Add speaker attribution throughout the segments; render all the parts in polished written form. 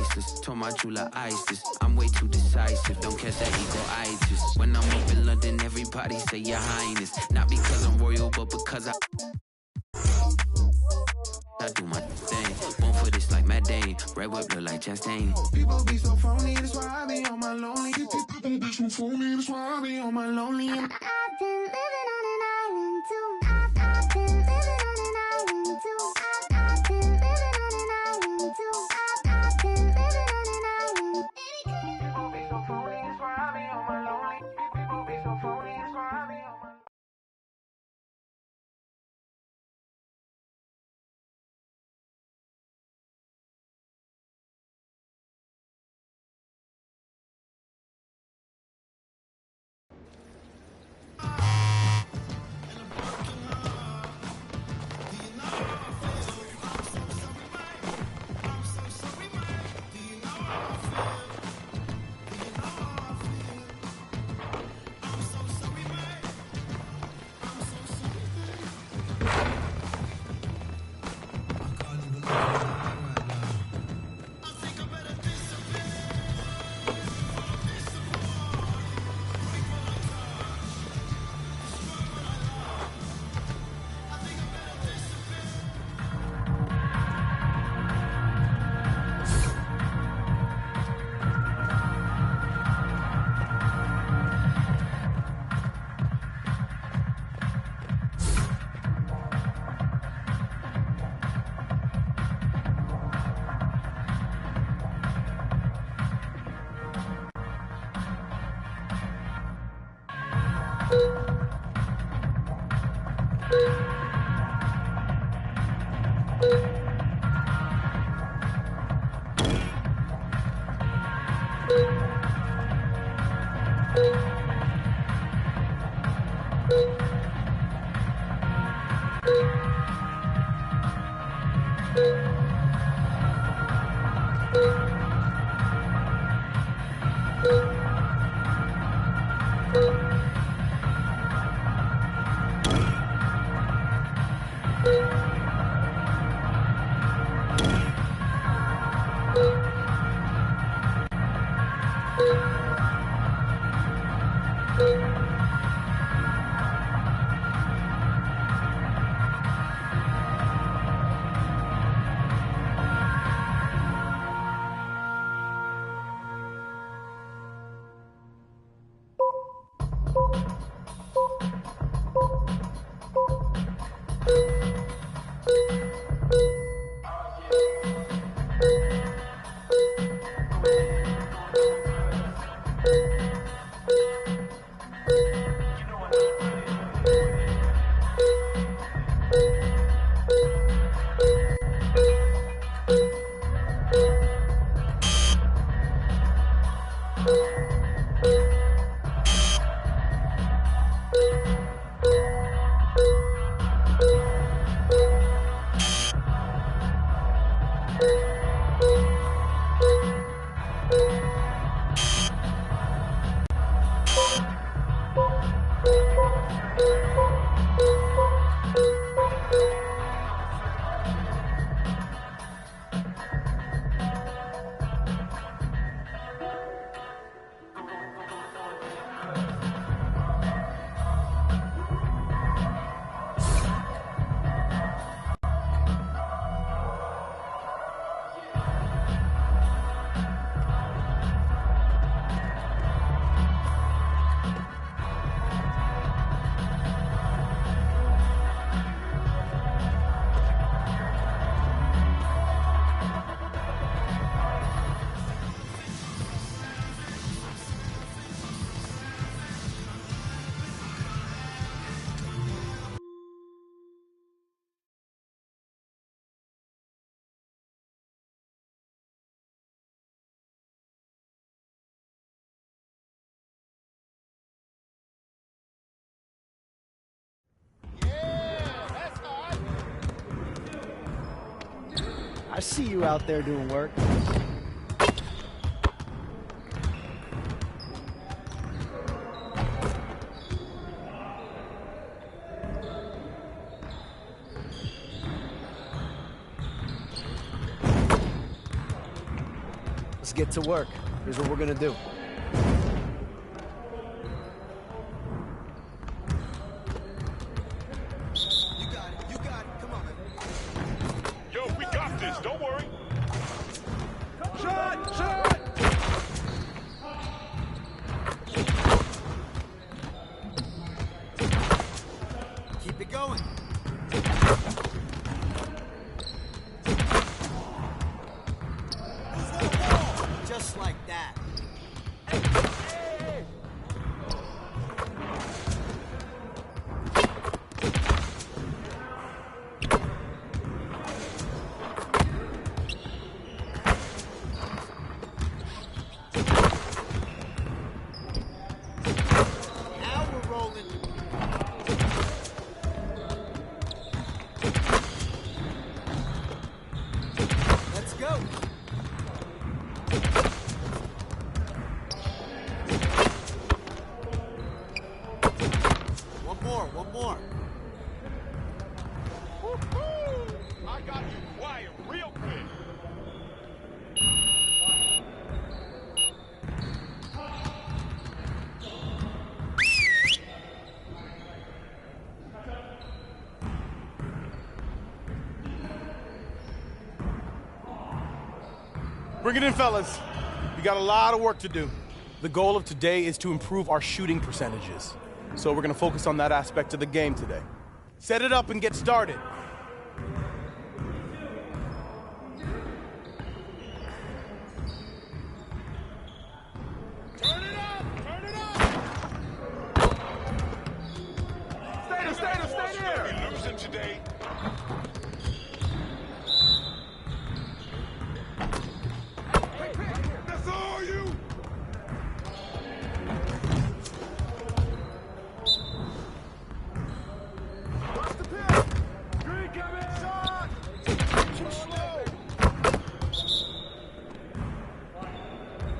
Speaker 1: priceless. Told my jeweler ISIS, I'm way too decisive. Don't catch that ego, I just. When I'm up in London, everybody say your highness. Not because I'm royal, but because I do my thing. Born for this like Matt Dane. Red whip look like Chastain. People be so phony, that's why I be on my lonely. People be so phony, that's why I be on my lonely. I've been living on an island too. I've been living on an island too. I've been living on an island too. I've been living on an island. People be so phony, that's why I be on my lonely. People be so phony, that's why I be on my lonely.
Speaker 2: I see you out there doing work. Let's get to work. Here's what we're gonna do.
Speaker 3: You got it. Come on, man.
Speaker 4: Yo, we got this. Don't worry.
Speaker 3: Shot! Shot! Keep it going. Just like that. Now we're rolling. Let's go. One more.
Speaker 4: Woo-hoo! I got you quiet real quick.
Speaker 5: Bring it in, fellas. We got a lot of work to do. The goal of today is to improve our shooting percentages. So we're gonna focus on that aspect of the game today. Set it up and get started.
Speaker 4: Turn it up! Turn it up! Stay there! We're losing today. That's all you! Watch the pit! Green coming! Shot! Too slow!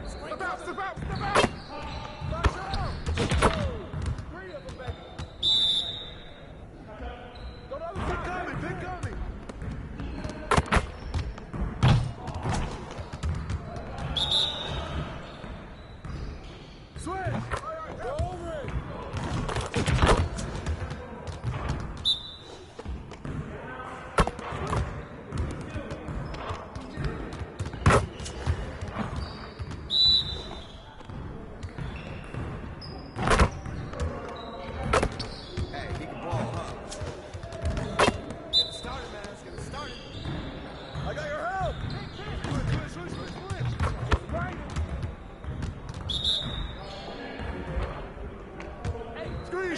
Speaker 4: Step out! Step out! Step out! Watch out! 3 of them, baby! Go to the other side! Pick coming! Switch! Go over it!
Speaker 3: Hey, he can ball, huh? Get it started, man. Let's get it started.
Speaker 4: I got your help! Switch! Right!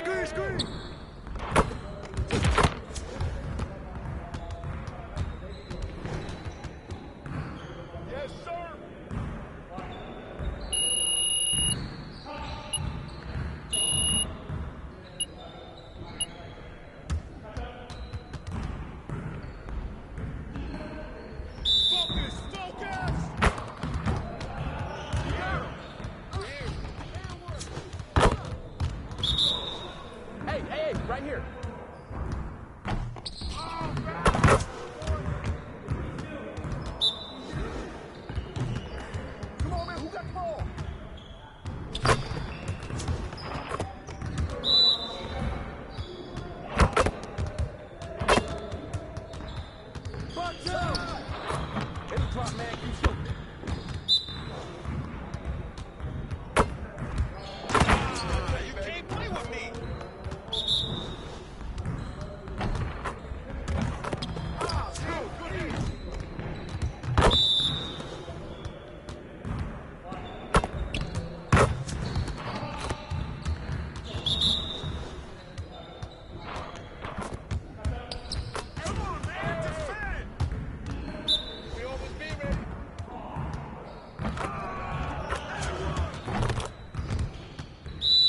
Speaker 4: Hey, screen! Yes, sir! Focus! Hey, right here. Come on, man, who got the ball? Buck down! It'll drop, man, keep shooting. You can't play with me! Come on, man, defend! We almost be ready.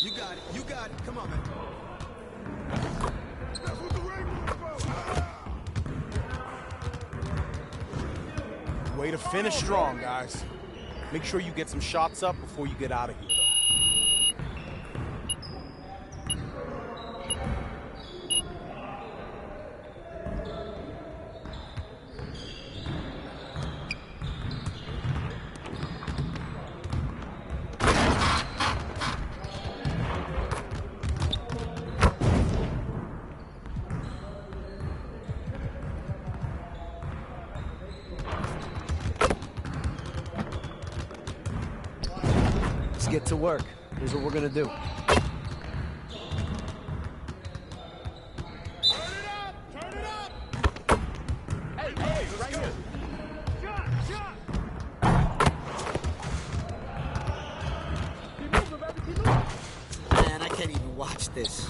Speaker 3: You got it. Come on, man.
Speaker 4: That's what the ring was about.
Speaker 5: Way to finish strong, guys. Make sure you get some shots up before you get out of here, though.
Speaker 2: Let's get to work. Here's what we're gonna do.
Speaker 4: Turn it up! Turn it up! Hey, hey, right here. Shot! Shot! Keep moving, baby, keep moving.
Speaker 2: Man, I can't even watch this.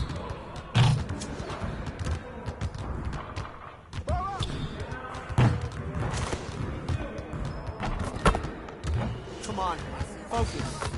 Speaker 2: Come on, focus.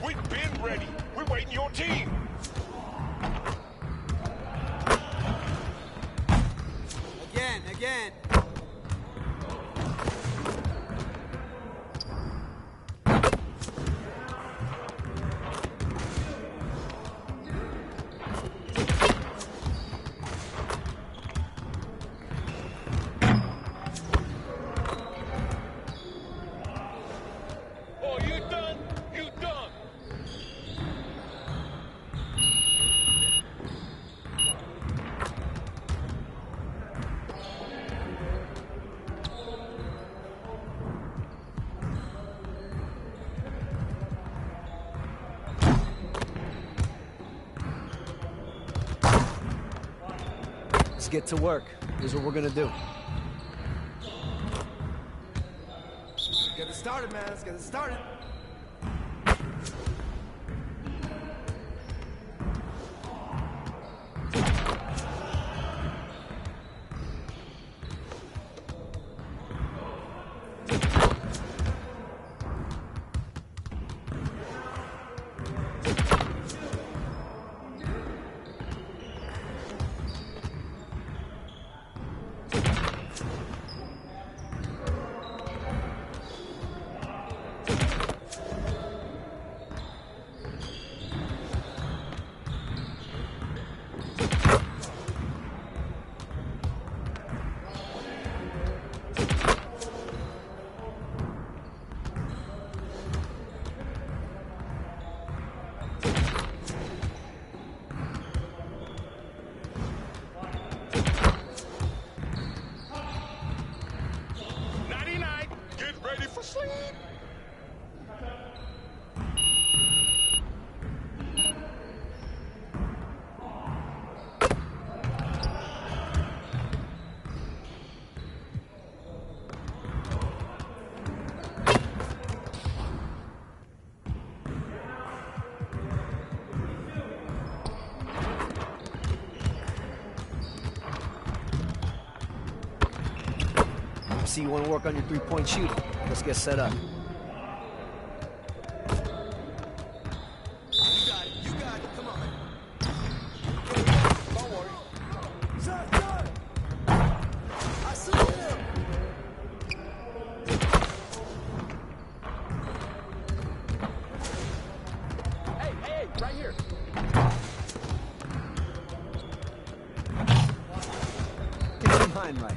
Speaker 4: We've been ready. We're waiting your team.
Speaker 2: Again.
Speaker 4: Oh, you done? You done?
Speaker 2: Let's get to work. Here's what we're gonna do.
Speaker 3: Get it started, man. Let's get it started.
Speaker 4: Ready for sleep?
Speaker 2: See, you want to work on your three-point shooting. Let's get set up.
Speaker 3: You got it. Come on. Don't worry.
Speaker 4: Shot, shot!
Speaker 3: I see him.
Speaker 4: Hey, right here.
Speaker 2: Get your mind right.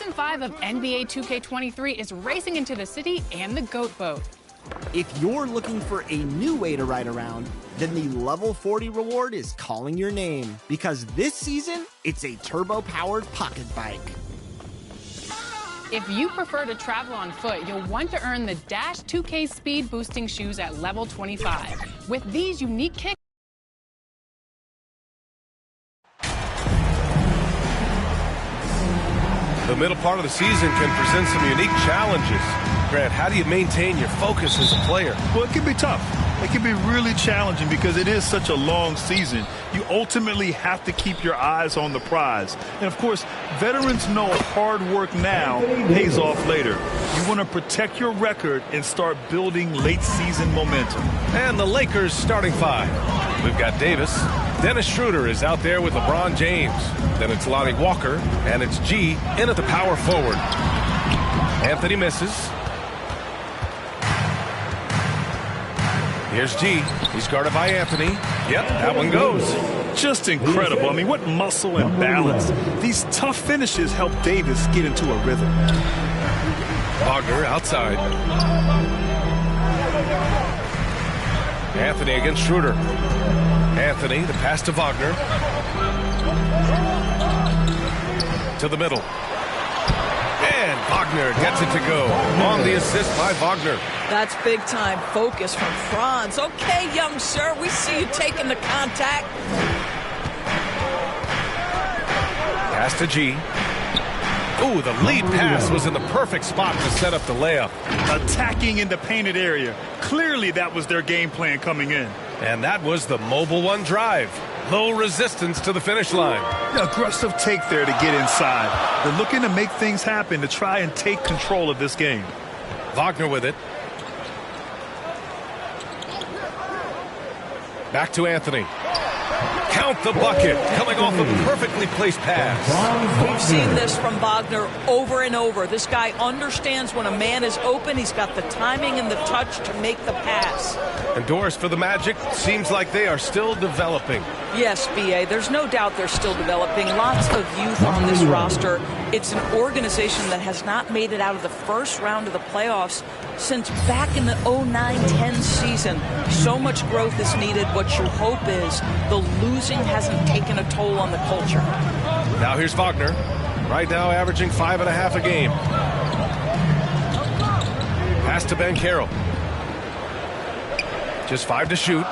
Speaker 6: Season 5 of NBA 2K23 is racing into the city and the Goat Boat.
Speaker 7: If you're looking for a new way to ride around, then the Level 40 reward is calling your name. Because this season, it's a turbo-powered pocket bike.
Speaker 6: If you prefer to travel on foot, you'll want to earn the Dash 2K speed boosting shoes at level 25. With these unique kicks,
Speaker 8: the middle part of the season can present some unique challenges. Grant, how do you maintain your focus as a player?
Speaker 9: Well, it can be tough. It can be really challenging because it is such a long season. You ultimately have to keep your eyes on the prize. And, of course, veterans know hard work now pays off later. You want to protect your record and start building late-season momentum.
Speaker 8: And the Lakers starting five. We've got Davis. Dennis Schroeder is out there with LeBron James. Then it's Lonnie Walker, and it's G in at the power forward. Anthony misses. Here's G. He's guarded by Anthony. Yep, that one goes.
Speaker 9: Just incredible. I mean, what muscle and balance. These tough finishes help Davis get into a rhythm.
Speaker 8: Wagner outside. Anthony against Schroeder. Anthony, the pass to Wagner. To the middle. And Wagner gets it to go. On the assist by Wagner.
Speaker 10: That's big-time focus from Franz. Okay, young sir, we see you taking the contact.
Speaker 8: Pass to G. Ooh, the lead pass was in the perfect spot to set up the layup.
Speaker 9: Attacking in the painted area. Clearly that was their game plan coming in.
Speaker 8: And that was the Mobile One drive. Low resistance to the finish line.
Speaker 9: Aggressive take there to get inside. They're looking to make things happen to try and take control of this game.
Speaker 8: Wagner with it. Back to Anthony. Count the bucket. Coming off a perfectly placed pass.
Speaker 10: We've seen this from Wagner over and over. This guy understands when a man is open. He's got the timing and the touch to make the pass.
Speaker 8: And Doris, for the Magic, seems like they are still developing.
Speaker 10: Yes, B.A., there's no doubt they're still developing. Lots of youth on this roster. It's an organization that has not made it out of the first round of the playoffs since back in the 09-10 season. So much growth is needed. What you hope is the losing hasn't taken a toll on the culture.
Speaker 8: Now here's Wagner. Right now averaging 5.5 a game. Pass to Ben Carroll. Just 5 to shoot.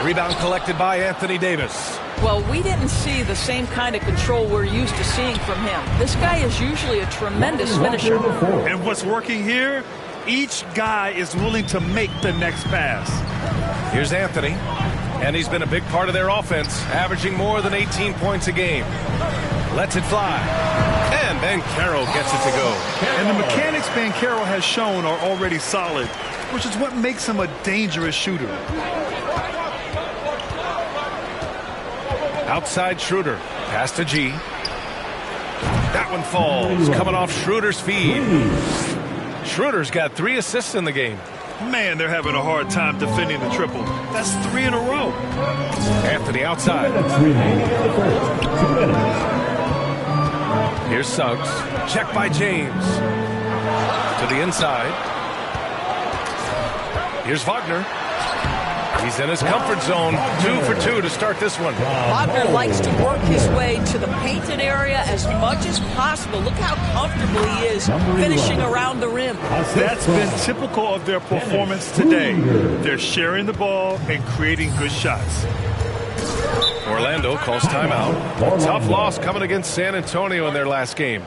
Speaker 8: Rebound collected by Anthony Davis.
Speaker 10: Well, we didn't see the same kind of control we're used to seeing from him. This guy is usually a tremendous finisher.
Speaker 9: And what's working here? Each guy is willing to make the next pass.
Speaker 8: Here's Anthony. And he's been a big part of their offense, averaging more than 18 points a game. Lets it fly. And Ben Carroll gets it to go.
Speaker 9: And the mechanics Ben Carroll has shown are already solid, which is what makes him a dangerous shooter.
Speaker 8: Outside Schroeder. Pass to G. That one falls. Coming off Schroeder's feed. Schroeder's got 3 assists in the game.
Speaker 9: Man, they're having a hard time defending the triple. That's 3 in a row.
Speaker 8: Anthony outside. Here's Suggs. Check by James. To the inside. Here's Wagner. He's in his comfort zone. 2 for 2 to start this one.
Speaker 10: Wagner likes to work his way to the painted area as much as possible. Look how comfortable he is finishing around the rim.
Speaker 9: That's been typical of their performance today. They're sharing the ball and creating good shots.
Speaker 8: Orlando calls timeout. Tough loss coming against San Antonio in their last game.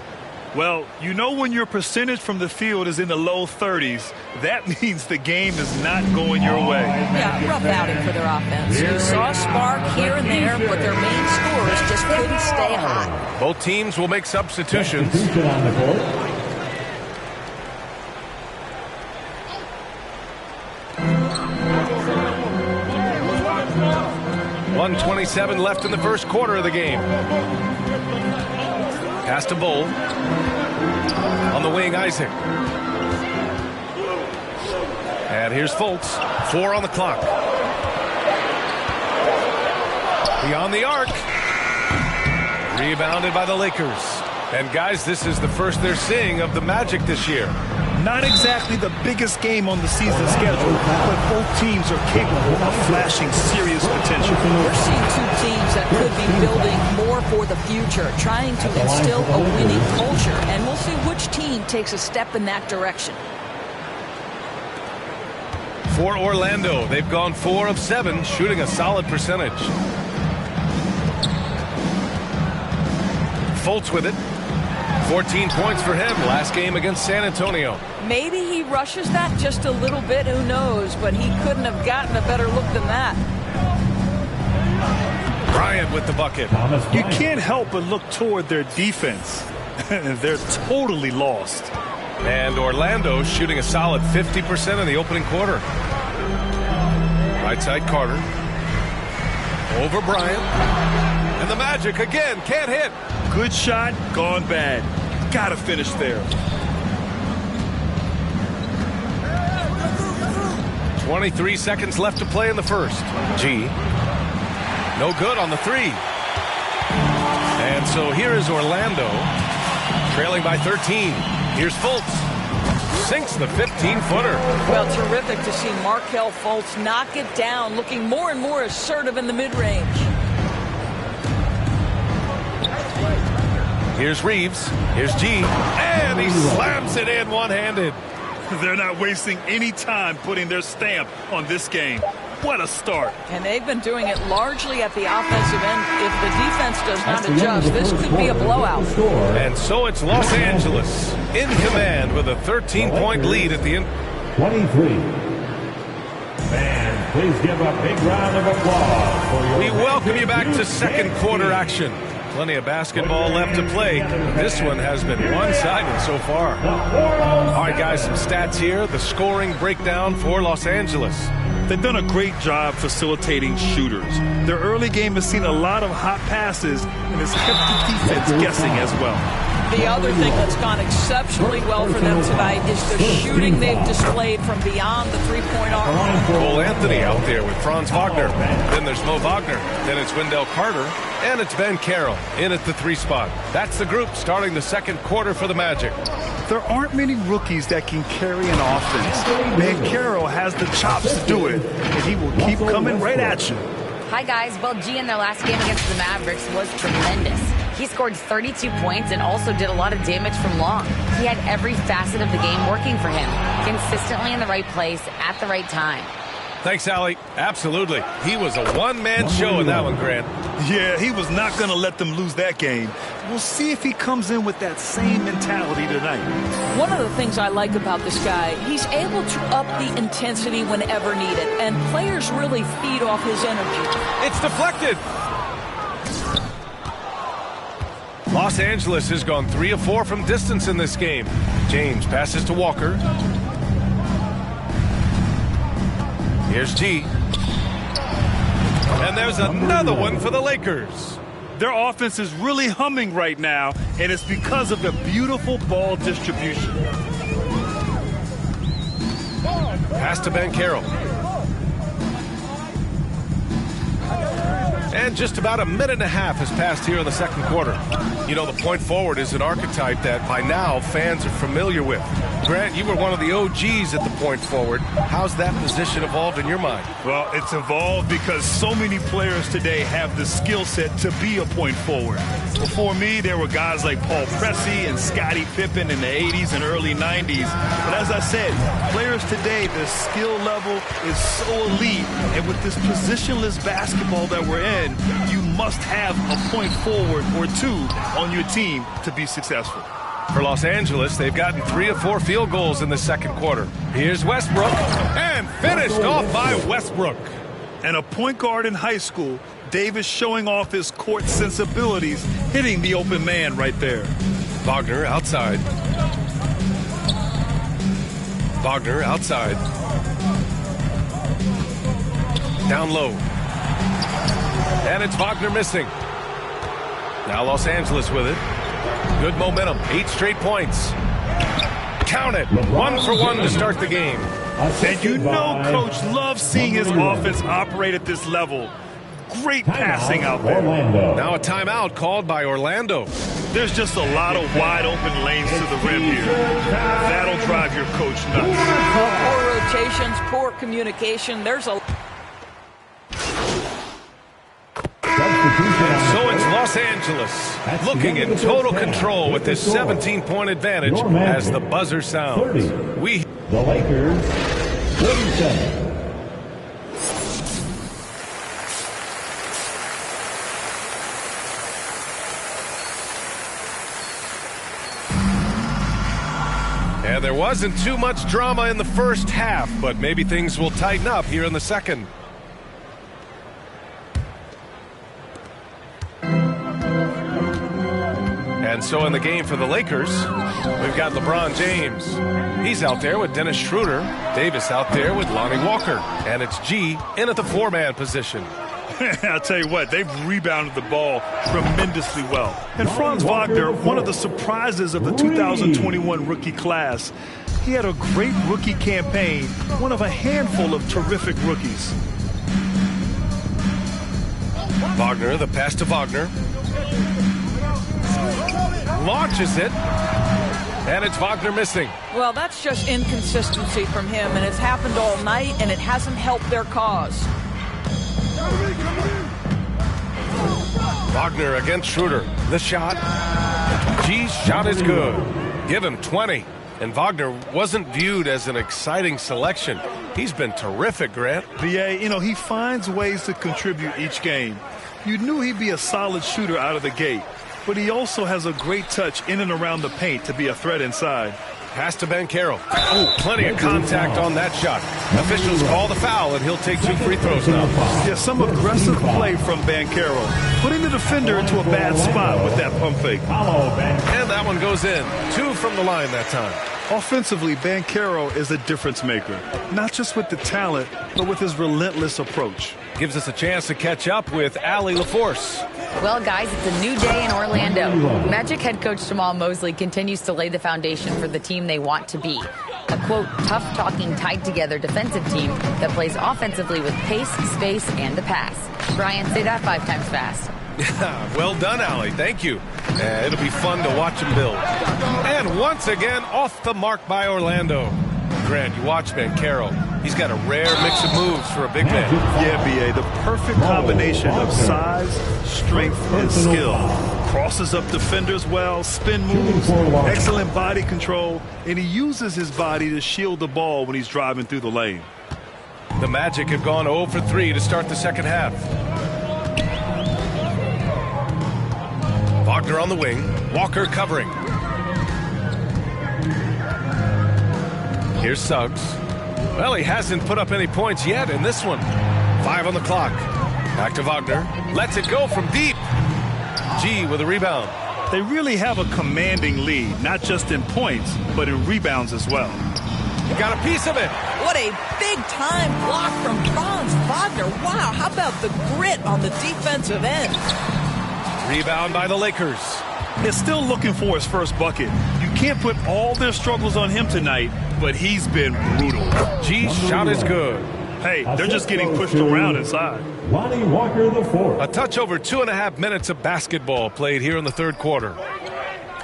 Speaker 9: Well, you know when your percentage from the field is in the low 30s, that means the game is not going your way.
Speaker 10: Yeah, rough outing for their offense. You saw a spark here and there, but their main scorers just couldn't stay hot.
Speaker 8: Both teams will make substitutions. 1:27 left in the first quarter of the game. Pass to Bull. On the wing, Isaac. And here's Fultz. 4 on the clock. Beyond the arc. Rebounded by the Lakers. And guys, this is the first they're seeing of the Magic this year.
Speaker 9: Not exactly the biggest game on the season schedule, but both teams are capable of flashing serious potential.
Speaker 10: We're seeing two teams that could be building more for the future, trying to instill a winning culture, and we'll see which team takes a step in that direction.
Speaker 8: For Orlando, they've gone 4 of 7, shooting a solid percentage. Fultz with it. 14 points for him last game against San Antonio.
Speaker 10: Maybe he rushes that just a little bit, who knows, but he couldn't have gotten a better look than that.
Speaker 8: Bryant with the bucket.
Speaker 9: You can't help but look toward their defense. They're totally lost.
Speaker 8: And Orlando shooting a solid 50% in the opening quarter. Right side Carter. Over Bryant. And the Magic again can't hit.
Speaker 9: Good shot, gone bad. Gotta finish there.
Speaker 8: 23 seconds left to play in the first. G. No good on the 3. And so here is Orlando, trailing by 13. Here's Fultz. Sinks the 15-footer.
Speaker 10: Well, terrific to see Markelle Fultz knock it down, looking more and more assertive in the mid-range.
Speaker 8: Here's Reeves. Here's G. And he slams it in one-handed.
Speaker 9: They're not wasting any time putting their stamp on this game. What a start.
Speaker 10: And they've been doing it largely at the offensive end. If the defense does not adjust, this could be a blowout.
Speaker 8: And so it's Los Angeles in command with a 13-point lead at the end.
Speaker 11: 23. And please give a big round of applause for your...
Speaker 8: We welcome you back to second quarter action. Plenty of basketball left to play. This one has been one-sided so far. All right, guys, some stats here. The scoring breakdown for Los Angeles.
Speaker 9: They've done a great job facilitating shooters. Their early game has seen a lot of hot passes and has kept the defense guessing as well.
Speaker 10: The other thing that's gone exceptionally well for them tonight is the shooting they've displayed from beyond the three-point arc.
Speaker 8: Cole Anthony out there with Franz Wagner. Then there's Mo Wagner. Then it's Wendell Carter. And it's Ben Carroll in at the 3 spot. That's the group starting the second quarter for the Magic.
Speaker 9: There aren't many rookies that can carry an offense. Ben Carroll has the chops to do it, and he will keep coming right at you.
Speaker 12: Hi, guys. Well, G in their last game against the Mavericks was tremendous. He scored 32 points and also did a lot of damage from long. He had every facet of the game working for him, consistently in the right place at the right time.
Speaker 8: Thanks, Allie. Absolutely. He was a one-man show in that one, Grant.
Speaker 9: Yeah, he was not going to let them lose that game. We'll see if he comes in with that same mentality tonight.
Speaker 10: One of the things I like about this guy, he's able to up the intensity whenever needed, and players really feed off his energy.
Speaker 8: It's deflected. Los Angeles has gone 3 of 4 from distance in this game. James passes to Walker. Here's G. And there's another one for the Lakers.
Speaker 9: Their offense is really humming right now, and it's because of the beautiful ball distribution.
Speaker 8: Pass to Ben Carroll. And just about a minute and a half has passed here in the second quarter. You know, the point forward is an archetype that by now fans are familiar with. Grant, you were one of the OGs at the point forward. How's that position evolved in your mind?
Speaker 9: Well, it's evolved because so many players today have the skill set to be a point forward. Before me, there were guys like Paul Pressey and Scottie Pippen in the 80s and early 90s. But as I said, players today, the skill level is so elite. And with this positionless basketball that we're in, you must have a point forward or two on your team to be successful.
Speaker 8: For Los Angeles, they've gotten 3 of 4 field goals in the second quarter. Here's Westbrook, and finished off by Westbrook.
Speaker 9: And a point guard in high school, Davis showing off his court sensibilities, hitting the open man right there.
Speaker 8: Wagner outside. Wagner outside. Down low. And it's Wagner missing. Now Los Angeles with it. Good momentum. 8 straight points. Count it. 1 for 1 to start the game.
Speaker 9: And you know Coach loves seeing his offense operate at this level. Great passing out there.
Speaker 11: Orlando.
Speaker 8: Now a timeout called by Orlando.
Speaker 9: There's just a lot of wide open lanes to the rim here. That'll drive your coach nuts.
Speaker 10: Poor rotations, poor communication. There's a...
Speaker 8: And so it's Los Angeles looking in total control with this 17-point advantage as the buzzer sounds.
Speaker 11: The Lakers, 47.
Speaker 8: And there wasn't too much drama in the first half, but maybe things will tighten up here in the second. And so in the game for the Lakers, we've got LeBron James. He's out there with Dennis Schroeder. Davis out there with Lonnie Walker. And it's G in at the four-man position.
Speaker 9: I'll tell you what, they've rebounded the ball tremendously well. And Franz Wagner, one of the surprises of the 2021 rookie class, he had a great rookie campaign, one of a handful of terrific rookies.
Speaker 8: Wagner, the pass to Wagner. Launches it. And it's Wagner missing.
Speaker 10: Well, that's just inconsistency from him, and it's happened all night, and it hasn't helped their cause.
Speaker 8: Wagner against Schroeder. The shot. G's shot is good. Give him 20. And Wagner wasn't viewed as an exciting selection. He's been terrific, Grant.
Speaker 9: BA, you know, he finds ways to contribute each game. You knew he'd be a solid shooter out of the gate, but he also has a great touch in and around the paint to be a threat inside.
Speaker 8: Pass to Banchero. Oh, plenty of contact on that shot. Officials call the foul, and he'll take 2 free throws now.
Speaker 9: Yeah, some aggressive play from Banchero, putting the defender into a bad spot with that pump fake.
Speaker 8: And that one goes in. 2 from the line that time.
Speaker 9: Offensively, Banchero is a difference maker, not just with the talent, but with his relentless approach.
Speaker 8: Gives us a chance to catch up with Allie LaForce.
Speaker 12: Well, guys, it's a new day in Orlando. Magic head coach Jamal Mosley continues to lay the foundation for the team they want to be. A, quote, tough-talking, tied-together defensive team that plays offensively with pace, space, and the pass. Brian, say that 5 times fast.
Speaker 8: Well done, Allie. Thank you. It'll be fun to watch him build. And once again, off the mark by Orlando. Grant, you watch Banchero. He's got a rare mix of moves for a big man.
Speaker 9: Yeah, B.A., the perfect combination of size, strength, and skill. Crosses up defenders well, spin moves, excellent body control, and he uses his body to shield the ball when he's driving through the lane.
Speaker 8: The Magic have gone 0 for 3 to start the second half. Wagner on the wing, Walker covering. Here's Suggs. Well, he hasn't put up any points yet in this one. 5 on the clock. Back to Wagner. Lets it go from deep. G with a rebound.
Speaker 9: They really have a commanding lead, not just in points, but in rebounds as well.
Speaker 8: Got a piece of it.
Speaker 10: What a big-time block from Franz Wagner. Wow, how about the grit on the defensive end?
Speaker 8: Rebound by the Lakers.
Speaker 9: They're still looking for his first bucket. You can't put all their struggles on him tonight, but he's been brutal.
Speaker 8: G's shot is good.
Speaker 9: Hey, they're just getting pushed around inside.
Speaker 11: Lonnie Walker, the 4th.
Speaker 8: A touch over 2.5 minutes of basketball played here in the third quarter.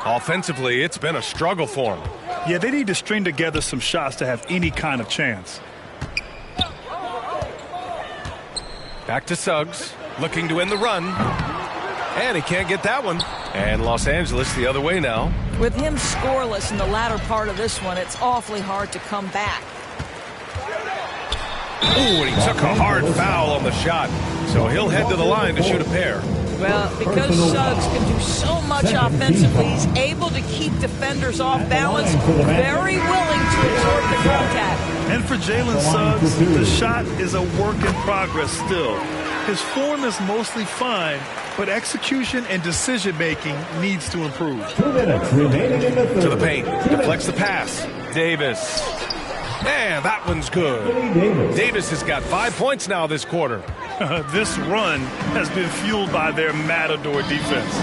Speaker 8: Offensively, it's been a struggle for them.
Speaker 9: Yeah, they need to string together some shots to have any kind of chance.
Speaker 8: Back to Suggs, looking to end the run. And he can't get that one. And Los Angeles the other way now.
Speaker 10: With him scoreless in the latter part of this one, it's awfully hard to come back.
Speaker 8: Ooh, and he took a hard foul on the shot. So he'll head to the line to shoot a pair.
Speaker 10: Well, because Suggs can do so much offensively, he's able to keep defenders off balance, very willing to absorb the contact.
Speaker 9: And for Jalen Suggs, the shot is a work in progress still. His form is mostly fine, but execution and decision-making needs to improve.
Speaker 11: 2 minutes remaining in the third.
Speaker 8: To the paint, deflects the pass. Davis. And that one's good. Davis has got 5 points now this quarter.
Speaker 9: This run has been fueled by their Matador defense.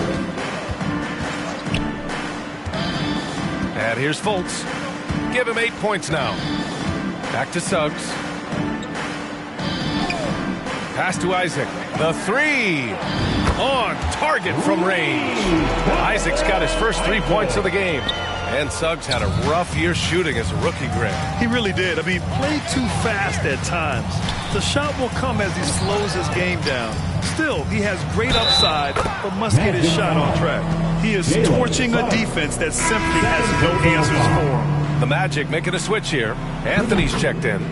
Speaker 8: And here's Fultz. Give him 8 points now. Back to Suggs. Pass to Isaac. The three. On target from range. Isaac's got his first 3 points of the game. And Suggs had a rough year shooting as a rookie, Grant.
Speaker 9: He really did. I mean, played too fast at times. The shot will come as he slows his game down. Still, he has great upside, but must get his shot on track. He is torching a defense that simply has no answers for him.
Speaker 8: The Magic making a switch here. Anthony's checked in.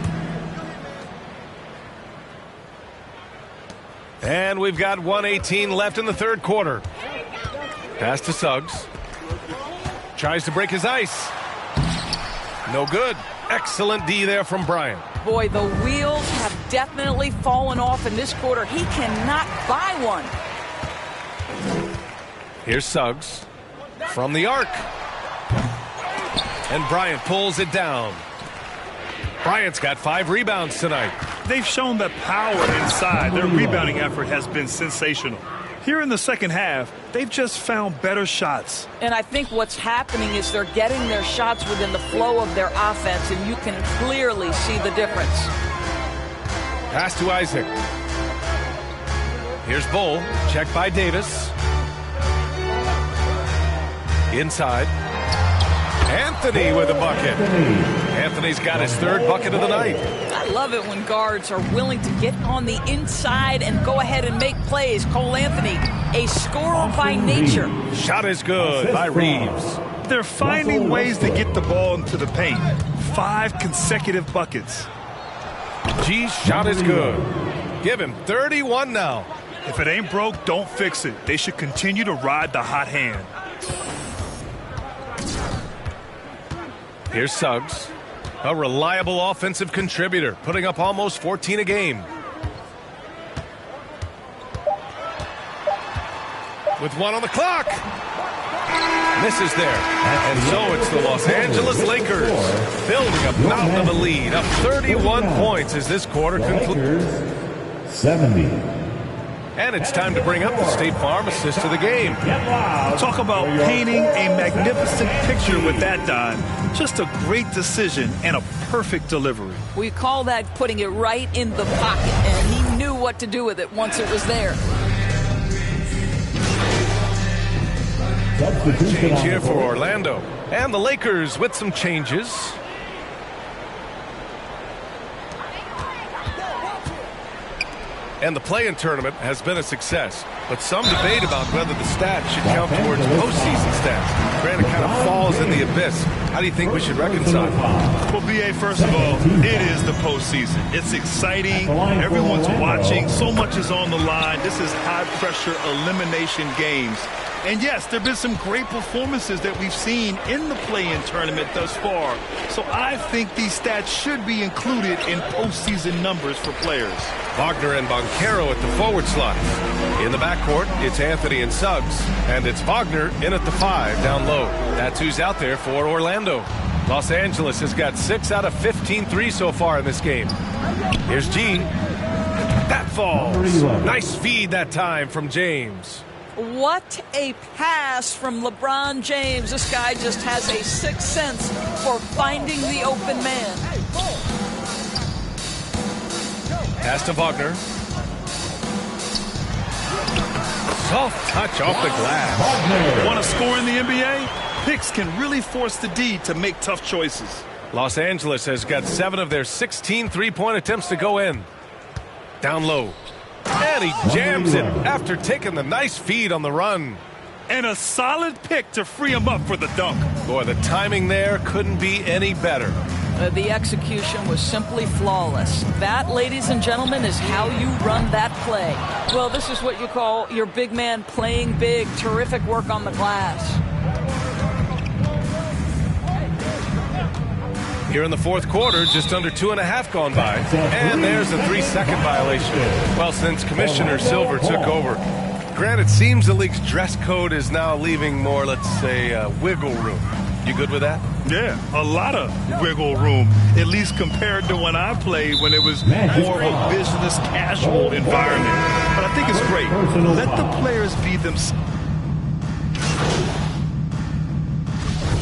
Speaker 8: And we've got 1:18 left in the third quarter. Pass to Suggs. Tries to break his ice. No good. Excellent D there from Bryant.
Speaker 10: Boy, the wheels have definitely fallen off in this quarter. He cannot buy one.
Speaker 8: Here's Suggs from the arc. And Bryant pulls it down. Bryant's got 5 rebounds tonight.
Speaker 9: They've shown that power inside. Their rebounding effort has been sensational. Here in the second half, they've just found better shots.
Speaker 10: And I think what's happening is they're getting their shots within the flow of their offense, and you can clearly see the difference.
Speaker 8: Pass to Isaac. Here's Bull. Checked by Davis. Inside. Anthony with a bucket. Anthony's got his 3rd bucket of the night.
Speaker 10: I love it when guards are willing to get on the inside and go ahead and make plays. Cole Anthony, a scorer by nature.
Speaker 8: Shot is good by Reeves.
Speaker 9: They're finding ways to get the ball into the paint. 5 consecutive buckets.
Speaker 8: G's shot is good. Give him 31 now.
Speaker 9: If it ain't broke, don't fix it. They should continue to ride the hot hand.
Speaker 8: Here's Suggs, a reliable offensive contributor, putting up almost 14 a game. With 1 on the clock. Misses there. And so it's the Los Angeles Lakers building a mountain of a lead, up 31 points as this quarter concludes.
Speaker 11: 70.
Speaker 8: And it's time to bring up the State Farm assist of the game.
Speaker 9: Talk about painting a magnificent picture with that dime. Just a great decision and a perfect delivery.
Speaker 10: We call that putting it right in the pocket, and he knew what to do with it once it was there.
Speaker 8: Change here for Orlando. And the Lakers with some changes. And the play-in tournament has been a success, but some debate about whether the stats should count towards postseason stats. Granted, kind of falls in the abyss. How do you think we should reconcile?
Speaker 9: Well, B.A., first of all, it is the postseason. It's exciting. Everyone's watching. So much is on the line. This is high-pressure elimination games. And yes, there have been some great performances that we've seen in the play-in tournament thus far. So I think these stats should be included in postseason numbers for players.
Speaker 8: Wagner and Boncaro at the forward slots. In the backcourt, it's Anthony and Suggs. And it's Wagner in at the 5 down low. That's who's out there for Orlando. Los Angeles has got 6 out of 15 threes so far in this game. Here's G. That falls. Nice feed that time from James.
Speaker 10: What a pass from LeBron James. This guy just has a sixth sense for finding the open man.
Speaker 8: Pass to Wagner. Soft touch off the glass.
Speaker 9: Want to score in the NBA? Picks can really force the D to make tough choices.
Speaker 8: Los Angeles has got 7 of their 16 three-point attempts to go in. Down low. And he jams it after taking the nice feed on the run.
Speaker 9: And a solid pick to free him up for the dunk.
Speaker 8: Boy, the timing there couldn't be any better.
Speaker 10: The execution was simply flawless. That, ladies and gentlemen, is how you run that play. Well, this is what you call your big man playing big. Terrific work on the glass.
Speaker 8: Here in the fourth quarter, just under 2.5 gone by. And there's a 3-second violation. Well, since Commissioner Silver took over, granted, it seems the league's dress code is now leaving more, let's say, wiggle room. You good with that?
Speaker 9: Yeah, a lot of wiggle room, at least compared to when I played, when it was more of a business casual environment. But I think it's great. Let the players be themselves.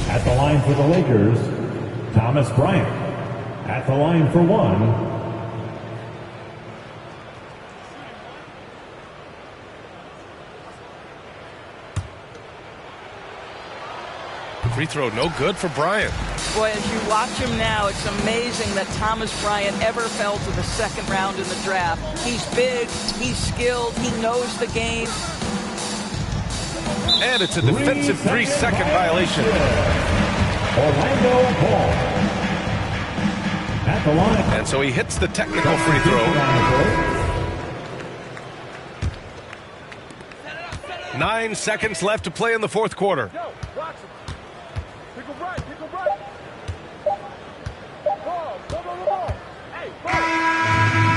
Speaker 11: At the line for the Lakers, Thomas Bryant. At the line for 1.
Speaker 8: Free throw no good for Bryant.
Speaker 10: Boy, as you watch him now, it's amazing that Thomas Bryant ever fell to the second round in the draft. He's big, he's skilled, he knows the game.
Speaker 8: And it's a defensive 3-second violation.
Speaker 11: Orlando Ball. At the line.
Speaker 8: And so he hits the technical free throw. 9 seconds left to play in the fourth quarter.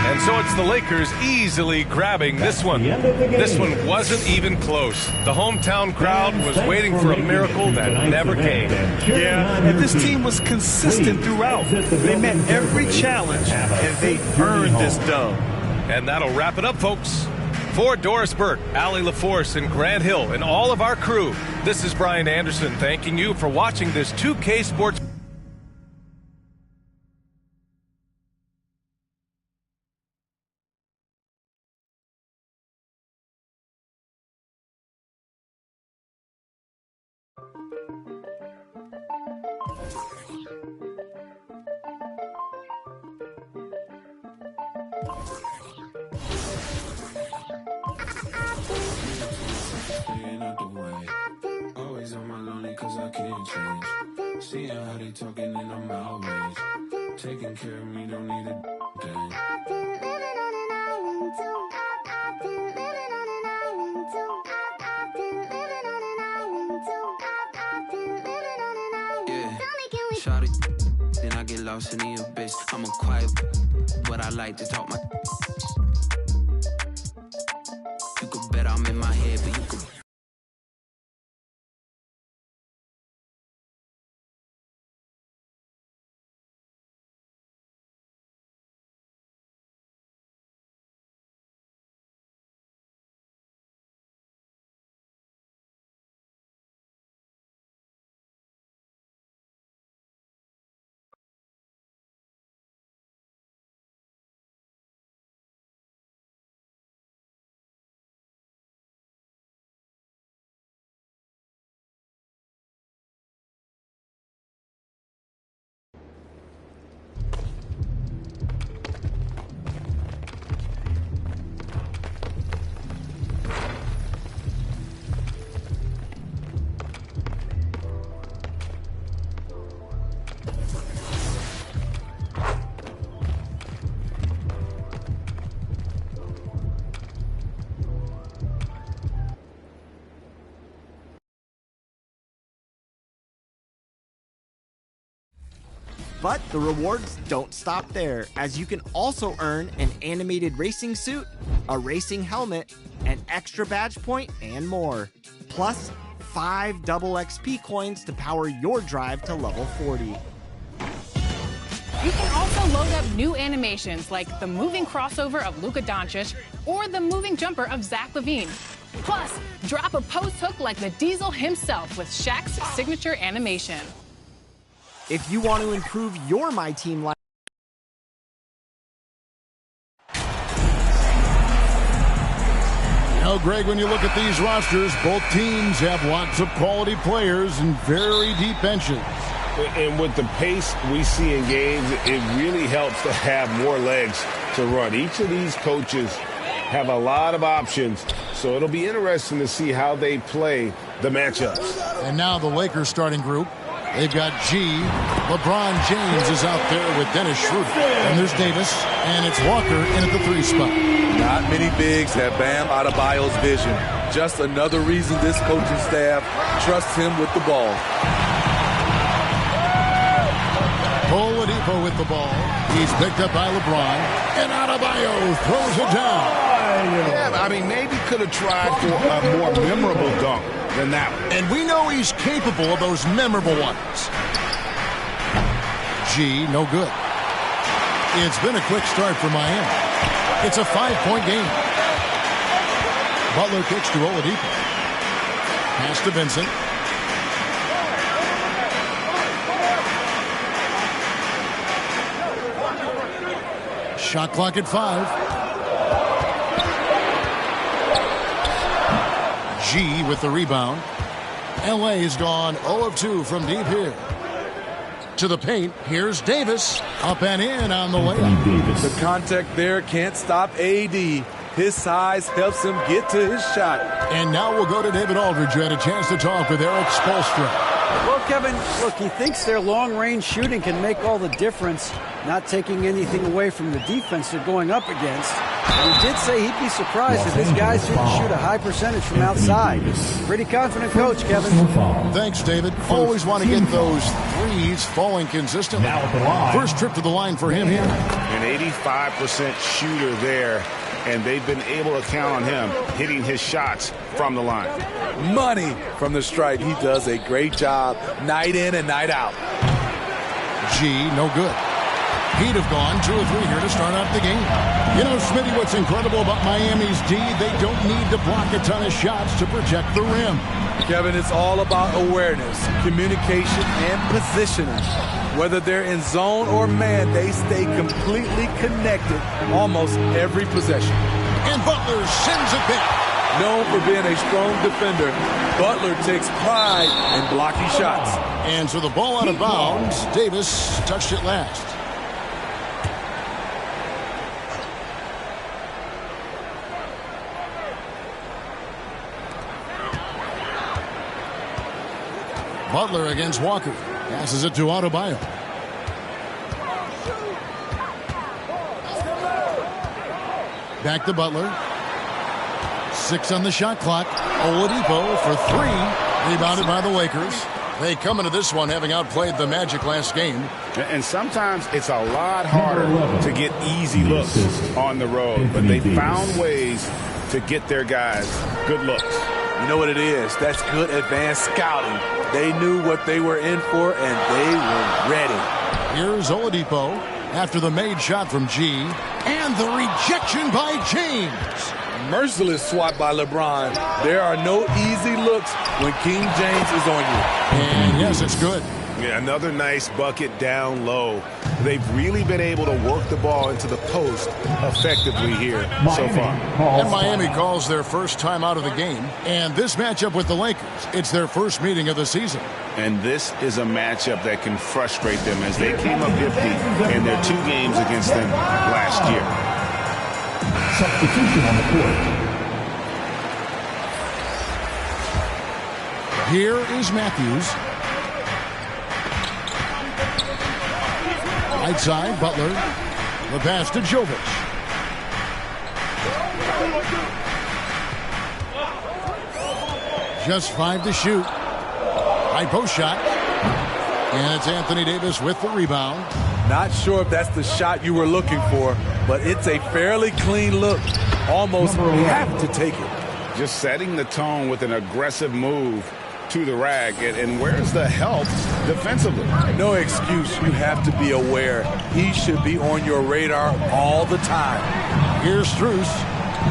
Speaker 8: And so it's the Lakers easily grabbing this one. This one wasn't even close. The hometown crowd was waiting for a miracle that never came.
Speaker 9: Yeah, and this team was consistent throughout. They met every challenge, and they earned this dub.
Speaker 8: And that'll wrap it up, folks. For Doris Burke, Allie LaForce, and Grant Hill, and all of our crew, this is Brian Anderson thanking you for watching this 2K Sports.
Speaker 1: Staying out the way. Always on my lonely cause I can't change. Seeing how they talking and I'm outraged. Taking care of me, don't need a thing. I've been living on an island too. I've been living on an island too. I've been living on an island too. I've been living on an island. Yeah. Tell me, can we shout it? Then I get lost in the abyss. I'm a quiet, but I like to talk my. You could bet I'm in my head, but you could.
Speaker 7: But the rewards don't stop there, as you can also earn an animated racing suit, a racing helmet, an extra badge point, and more. Plus, 5 double XP coins to power your drive to level 40.
Speaker 6: You can also load up new animations like the moving crossover of Luka Doncic or the moving jumper of Zach LaVine. Plus, drop a post hook like the Diesel himself with Shaq's signature animation.
Speaker 7: If you want to improve your My Team life.
Speaker 13: Now, Greg, when you look at these rosters, both teams have lots of quality players and very deep benches.
Speaker 14: And with the pace we see in games, it really helps to have more legs to run. Each of these coaches have a lot of options, so it'll be interesting to see how they play the matchups.
Speaker 13: And now the Lakers starting group. They've got G. LeBron James is out there with Dennis Schroeder. And there's Davis, and it's Walker in at the 3 spot.
Speaker 15: Not many bigs have Bam Adebayo's vision. Just another reason this coaching staff trusts him with the ball.
Speaker 13: Oladipo with the ball. He's picked up by LeBron, and Adebayo throws it down.
Speaker 14: Yeah, I mean, maybe could have tried for a more memorable dunk than that one.
Speaker 13: And we know he's capable of those memorable ones. G, no good. It's been a quick start for Miami. It's a 5-point game. Butler kicks to Oladipo. Pass to Vincent. Shot clock at 5. G with the rebound. LA's gone 0 of 2 from deep here. To the paint, here's Davis. Up and in on the layup.
Speaker 15: The contact there can't stop AD. His size helps him get to his shot.
Speaker 13: And now we'll go to David Aldridge, who had a chance to talk with Eric Spoelstra.
Speaker 16: Well, Kevin, look, he thinks their long-range shooting can make all the difference, not taking anything away from the defense they're going up against. And he did say he'd be surprised if his guys didn't shoot a high percentage from outside. Pretty confident coach, Kevin.
Speaker 13: Thanks, David. Always want to get those threes falling consistently. First trip to the line for him here.
Speaker 14: An 85% shooter there, and they've been able to count on him hitting his shots from the line.
Speaker 15: Money from the stripe. He does a great job night in and night out.
Speaker 13: G, no good. He'd have gone 2 or 3 here to start out the game. You know, Smitty, what's incredible about Miami's D, they don't need to block a ton of shots to protect the rim.
Speaker 15: Kevin, it's all about awareness, communication, and positioning. Whether they're in zone or man, they stay completely connected almost every possession.
Speaker 13: And Butler sends it back.
Speaker 15: Known for being a strong defender, Butler takes pride in blocking shots.
Speaker 13: And so the ball out of bounds. Davis touched it last. Butler against Walker. Passes it to Adebayo. Back to Butler. 6 on the shot clock. Oladipo for 3. Rebounded by the Lakers. They come into this one having outplayed the Magic last game.
Speaker 14: And sometimes it's a lot harder to get easy looks on the road. But they found ways to get their guys good looks.
Speaker 15: You know what it is? That's good advanced scouting. They knew what they were in for, and they were ready.
Speaker 13: Here's Oladipo after the made shot from G. And the rejection by James.
Speaker 15: Merciless swat by LeBron. There are no easy looks when King James is on you.
Speaker 13: And yes, it's good.
Speaker 14: Yeah, another nice bucket down low. They've really been able to work the ball into the post effectively here so far.
Speaker 13: And Miami calls their first time out of the game. And this matchup with the Lakers, it's their first meeting of the season.
Speaker 14: And this is a matchup that can frustrate them as they came up empty in their 2 games against them last year.
Speaker 11: Substitution on the court.
Speaker 13: Here is Matthews. Right side, Butler. The pass to Jovic. Just 5 to shoot. High post shot. And it's Anthony Davis with the rebound.
Speaker 15: Not sure if that's the shot you were looking for, but it's a fairly clean look. Almost have to take it.
Speaker 14: Just setting the tone with an aggressive move to the rack. And where's the help defensively?
Speaker 15: No excuse. You have to be aware. He should be on your radar all the time.
Speaker 13: Here's Strus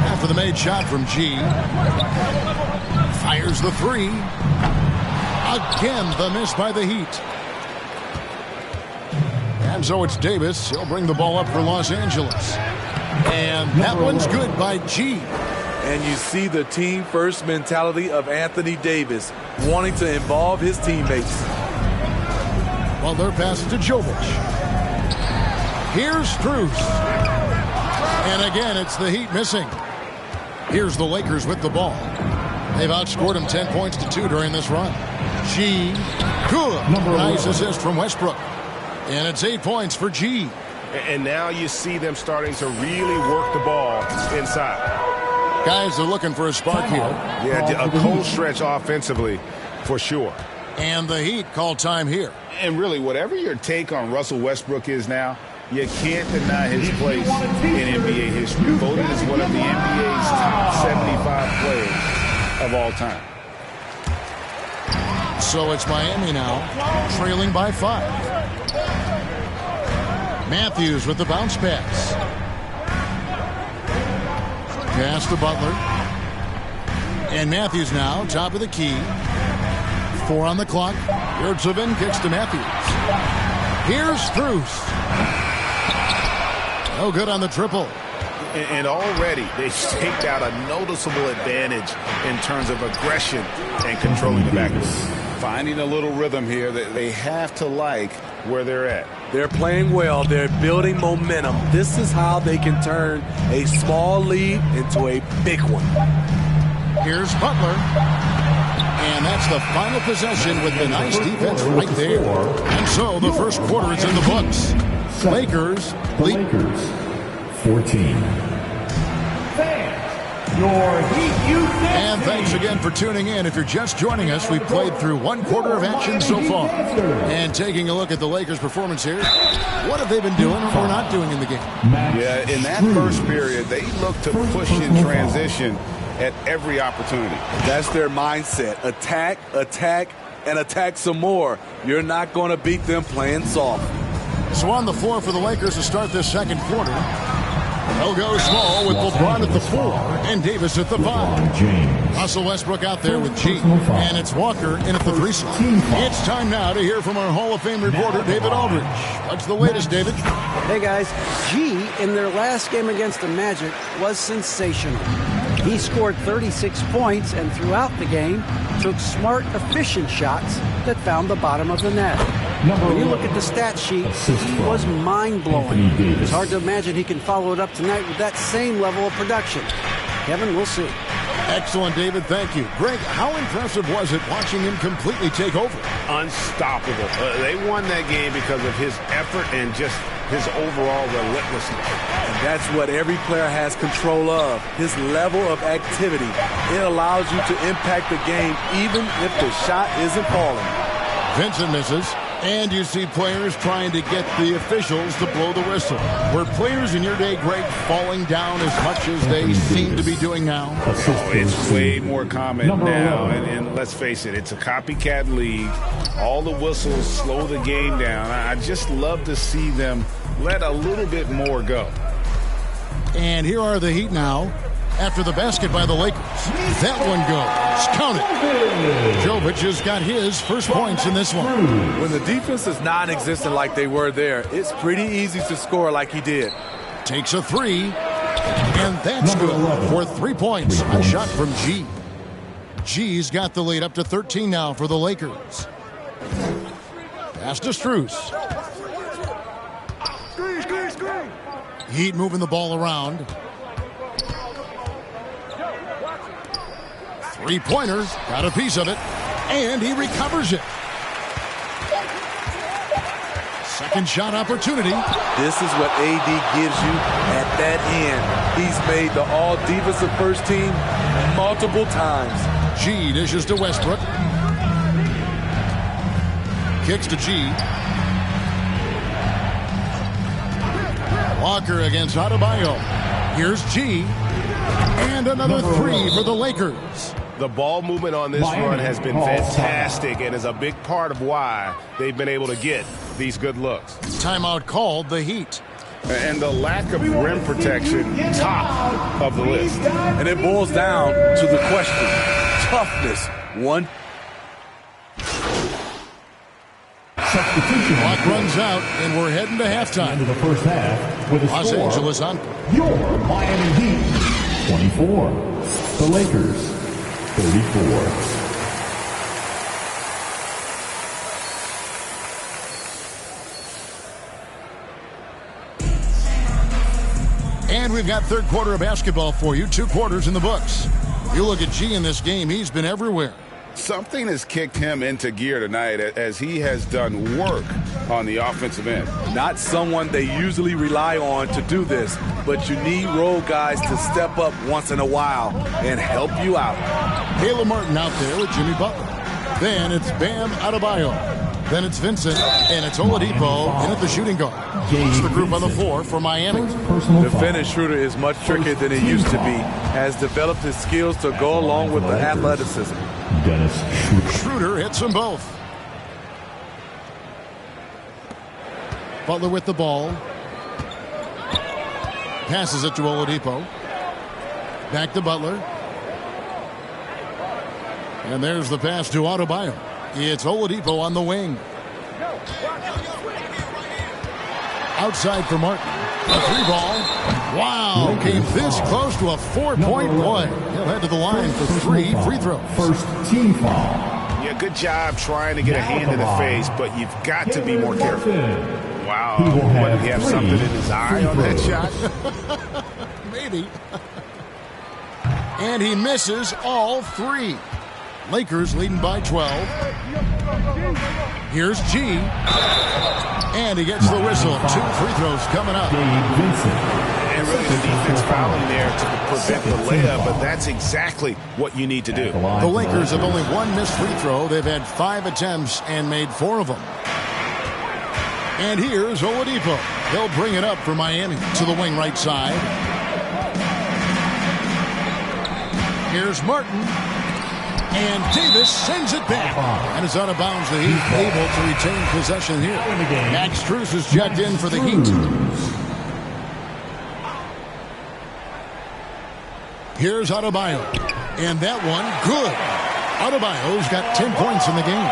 Speaker 13: after the made shot from G. Fires the 3. Again, the miss by the Heat. And so it's Davis. He'll bring the ball up for Los Angeles. And that one's good by G.
Speaker 15: And you see the team-first mentality of Anthony Davis, wanting to involve his teammates.
Speaker 13: Butler passes to Jovic. Here's Strus. And again, it's the Heat missing. Here's the Lakers with the ball. They've outscored them 10 points to 2 during this run. G. Good. Nice assist from Westbrook. And it's 8 points for G.
Speaker 14: And now you see them starting to really work the ball inside.
Speaker 13: Guys are looking for a spark here.
Speaker 14: Yeah, a cold stretch offensively for sure.
Speaker 13: And the Heat call time here.
Speaker 14: And really, whatever your take on Russell Westbrook is now, you can't deny his place in NBA history. Voted as one of the NBA's top 75 players of all time.
Speaker 13: So it's Miami now, trailing by 5. Matthews with the bounce pass. Pass to Butler. And Matthews now, top of the key. 4 on the clock. Yurtsevin kicks to Matthews. Here's Strus. No good on the triple.
Speaker 14: And already they've staked out a noticeable advantage in terms of aggression and controlling the backcourt. Finding a little rhythm here that they have to like where they're at.
Speaker 15: They're playing well. They're building momentum. This is how they can turn a small lead into a big one.
Speaker 13: Here's Butler. And that's the final possession with the nice defense right there. And so the first quarter is in the books. Lakers lead.
Speaker 11: 14.
Speaker 13: And thanks again for tuning in. If you're just joining us, we've played through one quarter of action so far. And taking a look at the Lakers' performance here, what have they been doing or not doing in the game?
Speaker 14: Yeah, in that first period, they looked to push in transition at every opportunity.
Speaker 15: That's their mindset. Attack, attack, and attack some more. You're not going to beat them playing soft.
Speaker 13: So on the floor for the Lakers to start this second quarter, they'll go small with LeBron at the 4 and Davis at the 5. Russell Westbrook out there with G. And it's Walker in at the 3 slot. It's time now to hear from our Hall of Fame reporter, David Aldridge. What's the latest, David?
Speaker 16: Hey, guys. G, in their last game against the Magic, was sensational. He scored 36 points and throughout the game took smart, efficient shots that found the bottom of the net. When you look at the stat sheet, he was mind-blowing. It's hard to imagine he can follow it up tonight with that same level of production. Kevin, we'll see.
Speaker 13: Excellent, David. Thank you. Greg, how impressive was it watching him completely take over?
Speaker 14: Unstoppable. They won that game because of his effort and just his overall relentlessness.
Speaker 15: And that's what every player has control of, his level of activity. It allows you to impact the game even if the shot isn't falling.
Speaker 13: Vincent misses. And you see players trying to get the officials to blow the whistle. Were players in your day, Greg, falling down as much as they seem to be doing now?
Speaker 14: Oh, it's way more common now. And let's face it, it's a copycat league. All the whistles slow the game down. I just love to see them let a little bit more go.
Speaker 13: And here are the Heat now. After the basket by the Lakers. That one goes. Count it. Jovic has got his first points in this one.
Speaker 15: When the defense is non-existent like they were there, it's pretty easy to score like he did.
Speaker 13: Takes a 3. And that's good for 3 points. A shot from G. G's got the lead up to 13 now for the Lakers. Pass to Strus. Heat moving the ball around. 3-pointer, got a piece of it, and he recovers it. Second shot opportunity.
Speaker 15: This is what AD gives you at that end. He's made the all-defensive first team multiple times.
Speaker 13: G dishes to Westbrook. Kicks to G. Walker against Adebayo. Here's G. And another 3 for the Lakers.
Speaker 14: The ball movement on this run has been fantastic and is a big part of why they've been able to get these good looks.
Speaker 13: Timeout called, the Heat.
Speaker 14: And the lack of rim protection, top of the list.
Speaker 15: And it boils down to the question, toughness. One.
Speaker 11: Substitution.
Speaker 13: Clock runs out, and we're heading to halftime.
Speaker 11: Into the first half with a
Speaker 13: Los
Speaker 11: score.
Speaker 13: Angeles on.
Speaker 11: Your Miami Heat 24. The Lakers 34.
Speaker 13: And we've got third quarter of basketball for you. 2 quarters in the books. You look at G in this game, he's been everywhere.
Speaker 14: Something has kicked him into gear tonight as he has done work on the offensive end.
Speaker 15: Not someone they usually rely on to do this, but you need role guys to step up once in a while and help you out.
Speaker 13: Caleb Martin out there with Jimmy Butler. Then it's Bam Adebayo. Then it's Vincent, and it's Oladipo in at the shooting guard. It's the group on the floor for Miami.
Speaker 15: The finish shooter is much trickier than it used to be. Has developed his skills to go along with the athleticism.
Speaker 13: Schroeder hits them both. Butler with the ball. Passes it to Oladipo. Back to Butler. And there's the pass to Adebayo. It's Oladipo on the wing. Outside for Martin. A 3 ball. Wow, came this close to a 4-point play. He'll head to the line for 3 free throws.
Speaker 11: First team foul.
Speaker 14: Yeah, good job trying to get a hand in the face, but you've got to be more careful. Wow, what, did he have something in his eye on that shot?
Speaker 13: Maybe. And he misses all 3. Lakers leading by 12. Here's G. And he gets the whistle. 2 free throws coming up.
Speaker 14: And really the defense fouling there to prevent the layup, but that's exactly what you need to do.
Speaker 13: The Lakers have only 1 missed free throw. They've had 5 attempts and made 4 of them. And here's Oladipo. He'll bring it up for Miami to the wing right side. Here's Martin. And Davis sends it back. And it's out of bounds. The Heat able to retain possession here. Max Strus is checked in for the Heat. Here's Adebayo. And that one, good. Adebayo's got 10 points in the game.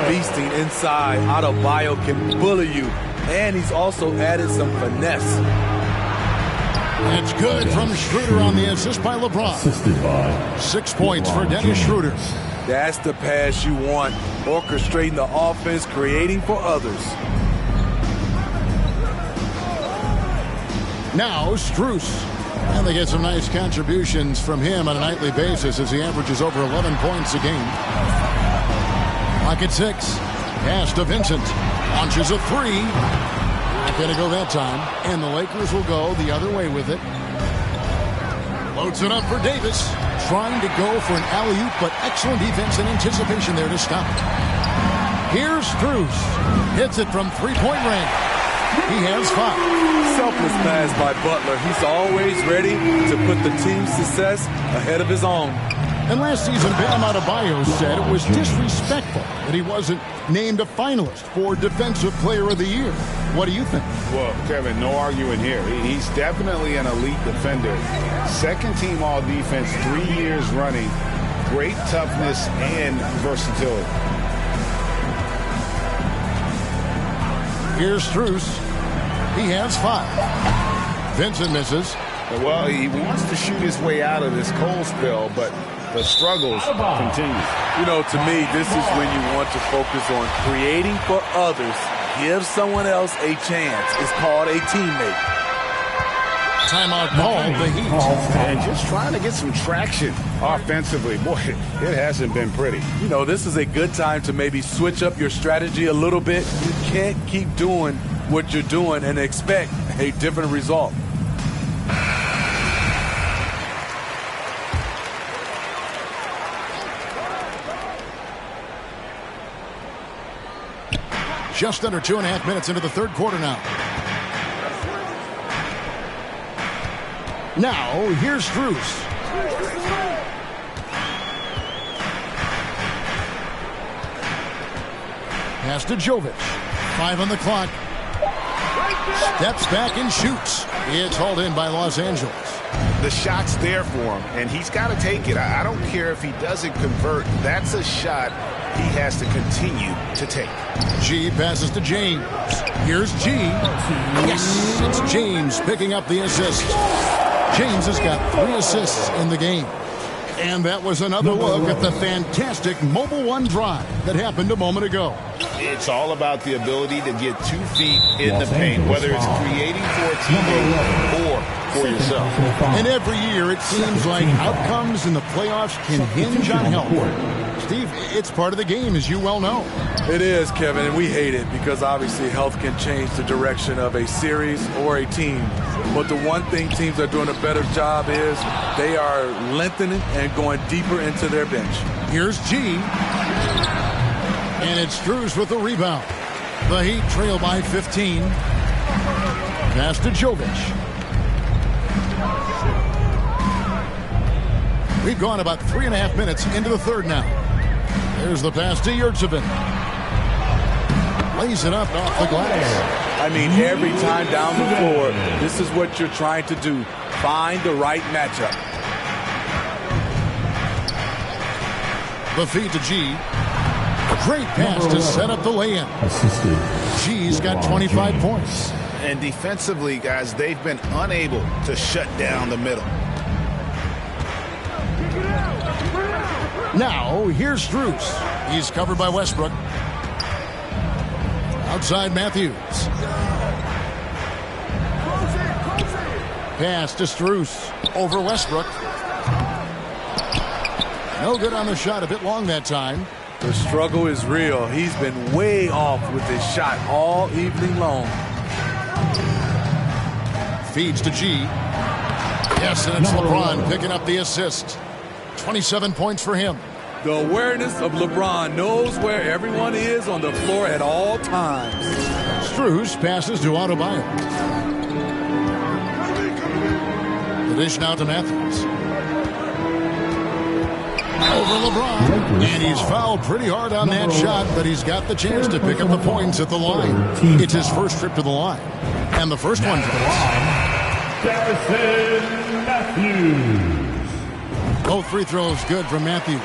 Speaker 15: Beasting inside. Adebayo can bully you. And he's also added some finesse.
Speaker 13: It's good from Schroeder on the assist by LeBron.
Speaker 11: Assisted by
Speaker 13: 6 points for Dennis Schroeder.
Speaker 15: That's the pass you want. Orchestrating the offense, creating for others.
Speaker 13: Now Strus. And they get some nice contributions from him on a nightly basis as he averages over 11 points a game. Clock at 6. Pass to Vincent. Launches a 3. Not going to go that time. And the Lakers will go the other way with it. Loads it up for Davis. Trying to go for an alley-oop, but excellent defense and anticipation there to stop it. Here's Strus. Hits it from three-point range. He has 5.
Speaker 15: Selfless pass by Butler. He's always ready to put the team's success ahead of his own.
Speaker 13: And last season, Bam Adebayo said it was disrespectful that he wasn't named a finalist for Defensive Player of the Year. What do you think?
Speaker 14: Well, Kevin, no arguing here. He's definitely an elite defender. Second team all defense, 3 years running. Great toughness and versatility.
Speaker 13: Here's Strus. He has 5. Vincent misses.
Speaker 14: Well, he wants to shoot his way out of this cold spell, but the struggles continue.
Speaker 15: You know, to me, this is when you want to focus on creating for others. Give someone else a chance. It's called a teammate.
Speaker 13: Timeout call, the Heat.
Speaker 14: And just trying to get some traction offensively. Boy, it hasn't been pretty.
Speaker 15: You know, this is a good time to maybe switch up your strategy a little bit. You can't keep doing what you're doing and expect a different result.
Speaker 13: Just under 2.5 minutes into the third quarter now. Now, here's Strus. Pass to Jovic. 5 on the clock. Steps back and shoots. It's hauled in by Los Angeles.
Speaker 14: The shot's there for him, and he's got to take it. I don't care if he doesn't convert. That's a shot he has to continue to take.
Speaker 13: G passes to James. Here's G. Yes, it's James picking up the assist. James has got 3 assists in the game. And that was another look at the fantastic Mobile One drive that happened a moment ago.
Speaker 14: It's all about the ability to get 2 feet in the paint, whether it's creating for a teammate or for yourself.
Speaker 13: And every year it seems like outcomes in the playoffs can hinge on health. Steve, it's part of the game, as you well know.
Speaker 15: It is, Kevin, and we hate it because obviously health can change the direction of a series or a team. But the one thing teams are doing a better job is they are lengthening and going deeper into their bench.
Speaker 13: Here's G. And it's Strus with the rebound. The Heat trail by 15. Pass to Jovic. We've gone about 3.5 minutes into the third now. There's the pass to Yurtsevin. Lays it up off the glass.
Speaker 15: I mean, every time down the floor, this is what you're trying to do. Find the right matchup.
Speaker 13: The feed to G. Great pass to set up the lay-in. G's got 25 points.
Speaker 3: And defensively, guys, they've been unable to shut down the middle.
Speaker 13: Now, here's Strus. He's covered by Westbrook. Outside Matthews. Pass to Strus. Over Westbrook. No good on the shot. A bit long that time.
Speaker 15: The struggle is real. He's been way off with his shot all evening long.
Speaker 13: Feeds to G. Yes, and it's LeBron picking up the assist. 27 points for him.
Speaker 15: The awareness of LeBron knows where everyone is on the floor at all times.
Speaker 13: Strus passes to Adebayo. The dish now to Matthews. Over LeBron. And he's fouled pretty hard on that shot, but he's got the chance to pick up the points at the line. It's his first trip to the line. And the first one
Speaker 11: Matthews.
Speaker 13: Both free throws good from Matthews.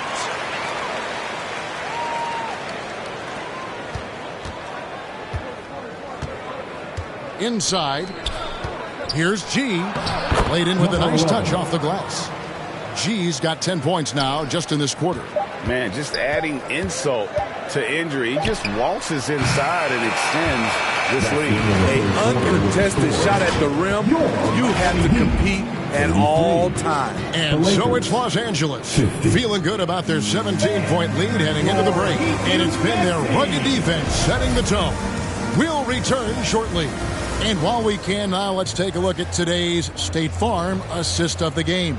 Speaker 13: Inside. Here's G. Played in with a nice touch off the glass. G's got 10 points now just in this quarter.
Speaker 14: Man, just adding insult to injury. He just waltzes inside and extends this lead.
Speaker 15: An uncontested shot at the rim. You have to compete at all times.
Speaker 13: And so it's Los Angeles feeling good about their 17-point lead heading into the break. And it's been their rugged defense setting the tone. We'll return shortly. And while we can now, let's take a look at today's State Farm assist of the game.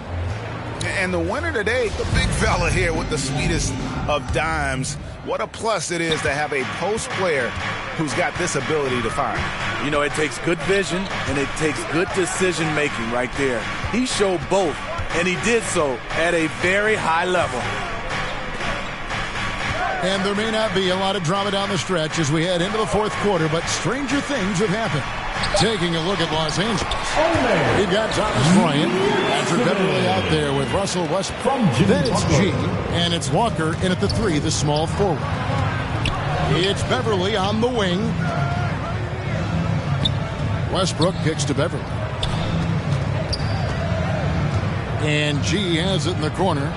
Speaker 3: And the winner today, the big fella here with the sweetest of dimes. What a plus it is to have a post player who's got this ability to find.
Speaker 15: You know, it takes good vision and it takes good decision making right there. He showed both, and he did so at a very high level.
Speaker 13: And there may not be a lot of drama down the stretch as we head into the fourth quarter, but stranger things have happened. Taking a look at Los Angeles. We've got Thomas Bryant, Patrick Beverly out there with Russell Westbrook. Then it's G, and it's Walker in at the 3, the small forward. It's Beverly on the wing. Westbrook kicks to Beverly. And G has it in the corner.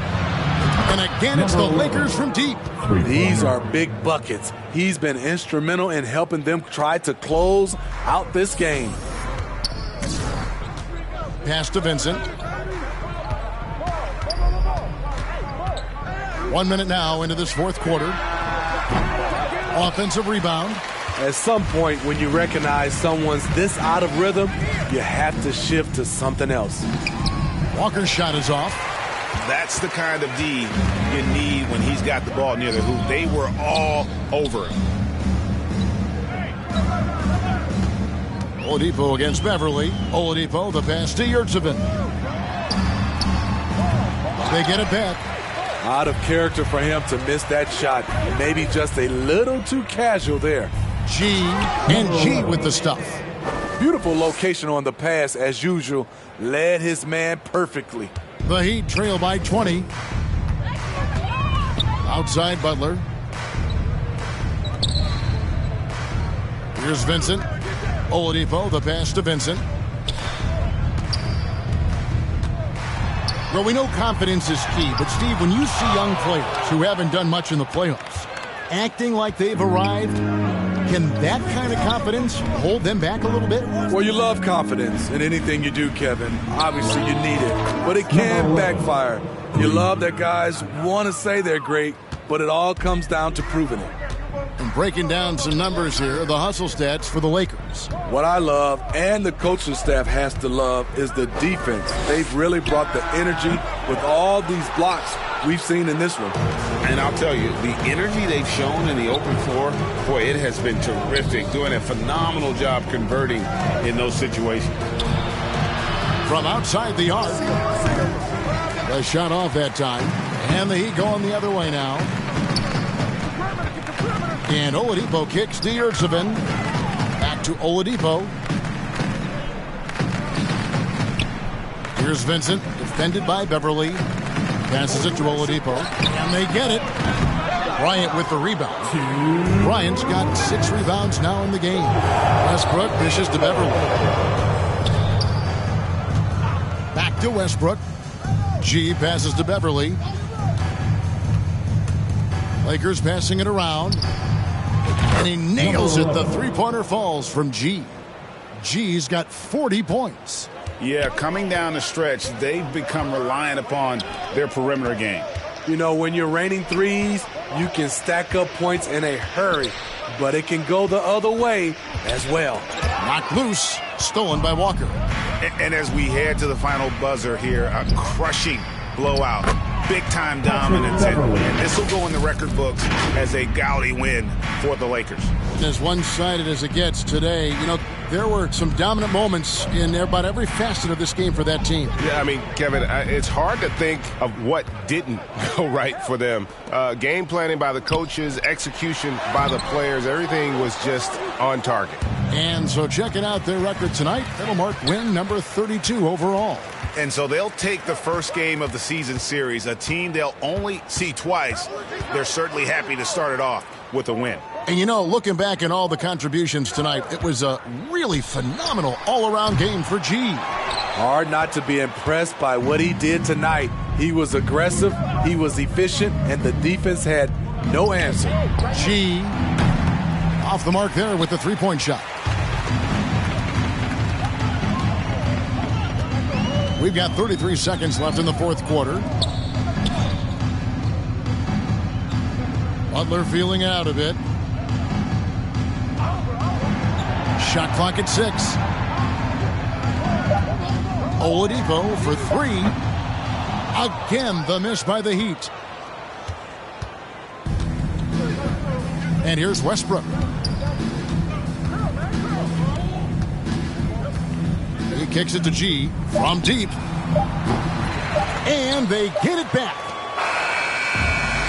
Speaker 13: And again, it's the Lakers from deep.
Speaker 15: These are big buckets. He's been instrumental in helping them try to close out this game.
Speaker 13: Pass to Vincent. 1 minute now into this fourth quarter. Offensive rebound.
Speaker 15: At some point, when you recognize someone's this out of rhythm, you have to shift to something else.
Speaker 13: Walker's shot is off.
Speaker 3: That's the kind of D you need when he's got the ball near the hoop. They were all over him.
Speaker 13: Oladipo against Beverly. Oladipo, the pass to Yurtsevin. They get it back.
Speaker 15: Out of character for him to miss that shot. Maybe just a little too casual there.
Speaker 13: G and G with the stuff.
Speaker 15: Beautiful location on the pass as usual. Led his man perfectly.
Speaker 13: The Heat trail by 20. Outside Butler. Here's Vincent. Oladipo, the pass to Vincent. Well, we know confidence is key, but Steve, when you see young players who haven't done much in the playoffs acting like they've arrived, can that kind of confidence hold them back a little bit?
Speaker 15: Well, you love confidence in anything you do, Kevin. Obviously, you need it, but it can backfire. You love that guys want to say they're great, but it all comes down to proving it.
Speaker 13: And breaking down some numbers here, the hustle stats for the Lakers.
Speaker 15: What I love, and the coaching staff has to love, is the defense. They've really brought the energy with all these blocks we've seen in this one.
Speaker 14: And I'll tell you, the energy they've shown in the open floor, boy, it has been terrific. Doing a phenomenal job converting in those situations.
Speaker 13: From outside the arc. The shot off that time. And the Heat going the other way now. And Oladipo kicks to Yurtsevin. Back to Oladipo. Here's Vincent, defended by Beverly. Passes it to Oladipo. And they get it. Bryant with the rebound. Bryant's got 6 rebounds now in the game. Westbrook dishes to Beverly. Back to Westbrook. G passes to Beverly. Lakers passing it around. And he nails it. The three-pointer falls from G. G's got 40 points.
Speaker 3: Yeah, coming down the stretch, they've become reliant upon their perimeter game.
Speaker 15: You know, when you're raining threes, you can stack up points in a hurry, but it can go the other way as well.
Speaker 13: Knocked loose, stolen by Walker.
Speaker 3: And as we head to the final buzzer here, a crushing blowout, big-time dominance, and this will go in the record books as a gaudy win for the Lakers.
Speaker 13: As one-sided as it gets today, you know, there were some dominant moments in about every facet of this game for that team.
Speaker 8: Yeah, I mean, Kevin, it's hard to think of what didn't go right for them. Game planning by the coaches, execution by the players, everything was just on target.
Speaker 13: And so checking out their record tonight, that'll mark win number 32 overall.
Speaker 3: And so they'll take the first game of the season series, a team they'll only see twice. They're certainly happy to start it off with a win.
Speaker 13: And you know, looking back at all the contributions tonight, it was a really phenomenal all-around game for G.
Speaker 15: Hard not to be impressed by what he did tonight. He was aggressive, he was efficient, and the defense had no answer.
Speaker 13: G off the mark there with the three-point shot. We've got 33 seconds left in the fourth quarter. Butler feeling out a bit. Shot clock at 6. Oladipo for 3. Again, the miss by the Heat. And here's Westbrook. He kicks it to G from deep. And they get it back.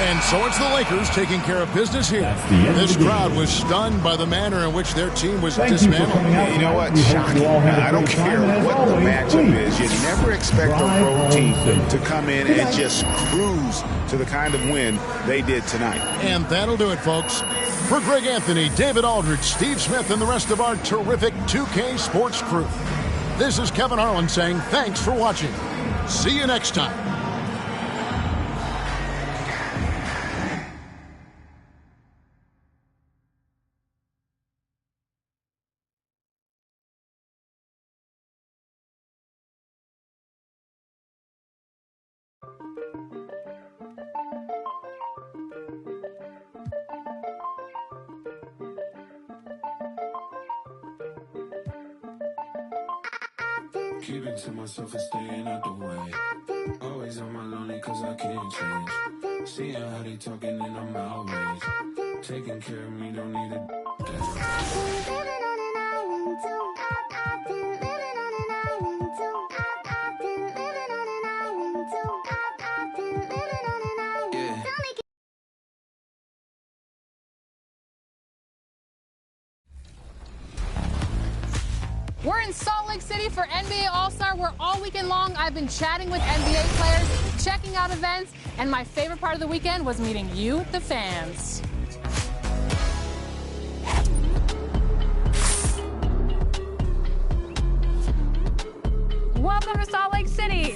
Speaker 13: And so it's the Lakers taking care of business here. This crowd was stunned by the manner in which their team was dismantled.
Speaker 3: You know what? Shocking. I don't care what the matchup is. You never expect a road team to come in and just cruise to the kind of win they did tonight.
Speaker 13: And that'll do it, folks. For Greg Anthony, David Aldridge, Steve Smith, and the rest of our terrific 2K Sports crew, this is Kevin Harlan saying thanks for watching. See you next time.
Speaker 1: Keeping to myself and staying out the way. Always on my lonely cause I can't change. Seeing how they talking and I'm outraged. Taking care of me, don't need a
Speaker 6: We're in Salt Lake City for NBA All-Star, where all weekend long I've been chatting with NBA players, checking out events, and my favorite part of the weekend was meeting you, the fans. Welcome to Salt Lake City.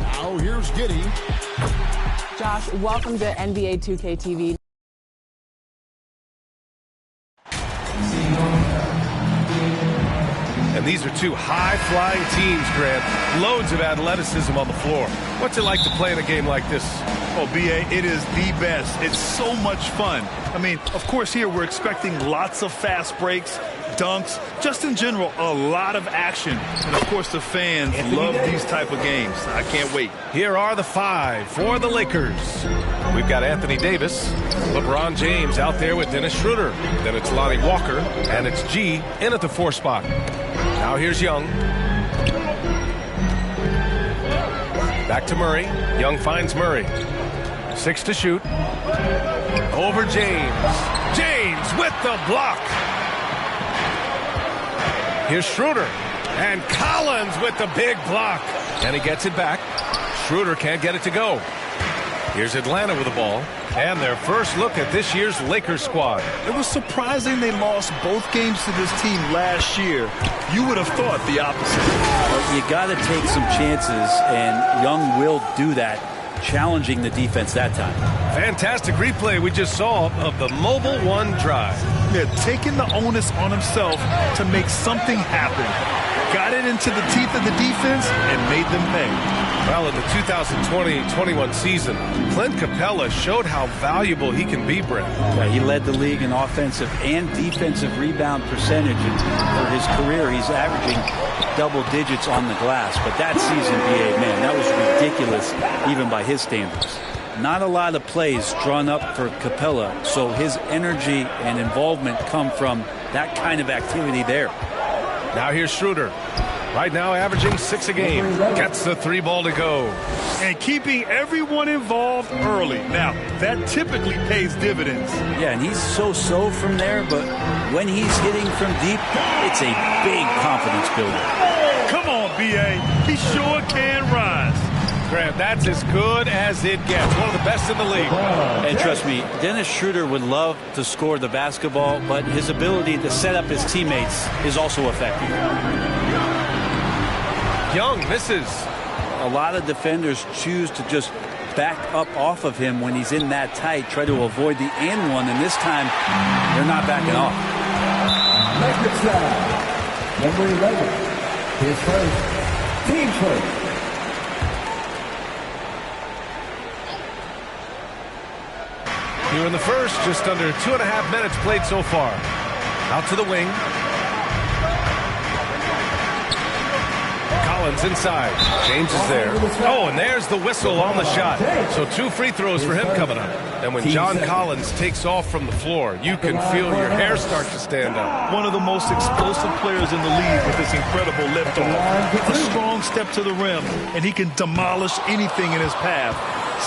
Speaker 13: Now here's Giddey.
Speaker 17: Josh, welcome to NBA 2K TV.
Speaker 8: And these are two high-flying teams, Grant. Loads of athleticism on the floor. What's it like to play in a game like this?
Speaker 9: Oh, B.A., it is the best. It's so much fun. I mean, of course, here we're expecting lots of fast breaks, dunks, just in general, a lot of action. And, of course, the fans love these type of games. I can't wait.
Speaker 8: Here are the 5 for the Lakers. We've got Anthony Davis, LeBron James out there with Dennis Schroeder. Then it's Lonnie Walker, and it's G in at the 4 spot. Now here's Young. Back to Murray. Young finds Murray. 6 to shoot. Over James. James with the block. Here's Schroeder. And Collins with the big block. And he gets it back. Schroeder can't get it to go. Here's Atlanta with the ball. And their first look at this year's Lakers squad.
Speaker 9: It was surprising they lost both games to this team last year. You would have thought the opposite.
Speaker 18: You got to take some chances, and Young will do that, challenging the defense that time.
Speaker 8: Fantastic replay we just saw of the mobile one drive.
Speaker 9: Yeah, taking the onus on himself to make something happen. Got it into the teeth of the defense and made them pay.
Speaker 8: Well, in the 2020-21 season, Clint Capella showed how valuable he can be, Brent.
Speaker 18: Yeah, he led the league in offensive and defensive rebound percentage. And for his career, he's averaging double digits on the glass. But that season, B.A., man, that was ridiculous, even by his standards. Not a lot of plays drawn up for Capella, so his energy and involvement come from that kind of activity there.
Speaker 8: Now here's Schroeder. Right now averaging 6 a game. Gets the 3 ball to go.
Speaker 9: And keeping everyone involved early. Now, that typically pays dividends.
Speaker 18: Yeah, and he's so-so from there, but when he's hitting from deep, it's a big confidence builder.
Speaker 9: Come on, B.A. He sure can rise.
Speaker 8: Grant, that's as good as it gets. One of the best in the league.
Speaker 18: And trust me, Dennis Schroeder would love to score the basketball, but his ability to set up his teammates is also effective.
Speaker 8: Young misses.
Speaker 18: A lot of defenders choose to just back up off of him when he's in that tight, try to avoid the and one, and this time they're not backing off.
Speaker 11: Number 11, his first, team first.
Speaker 8: Here in the first, just under 2.5 minutes played so far. Out to the wing. Collins inside. James is there. Oh, and there's the whistle on the shot. So 2 free throws for him coming up. And when John Collins takes off from the floor, you can feel your hair start to stand up.
Speaker 9: One of the most explosive players in the league with this incredible liftoff. A strong step to the rim, and he can demolish anything in his path.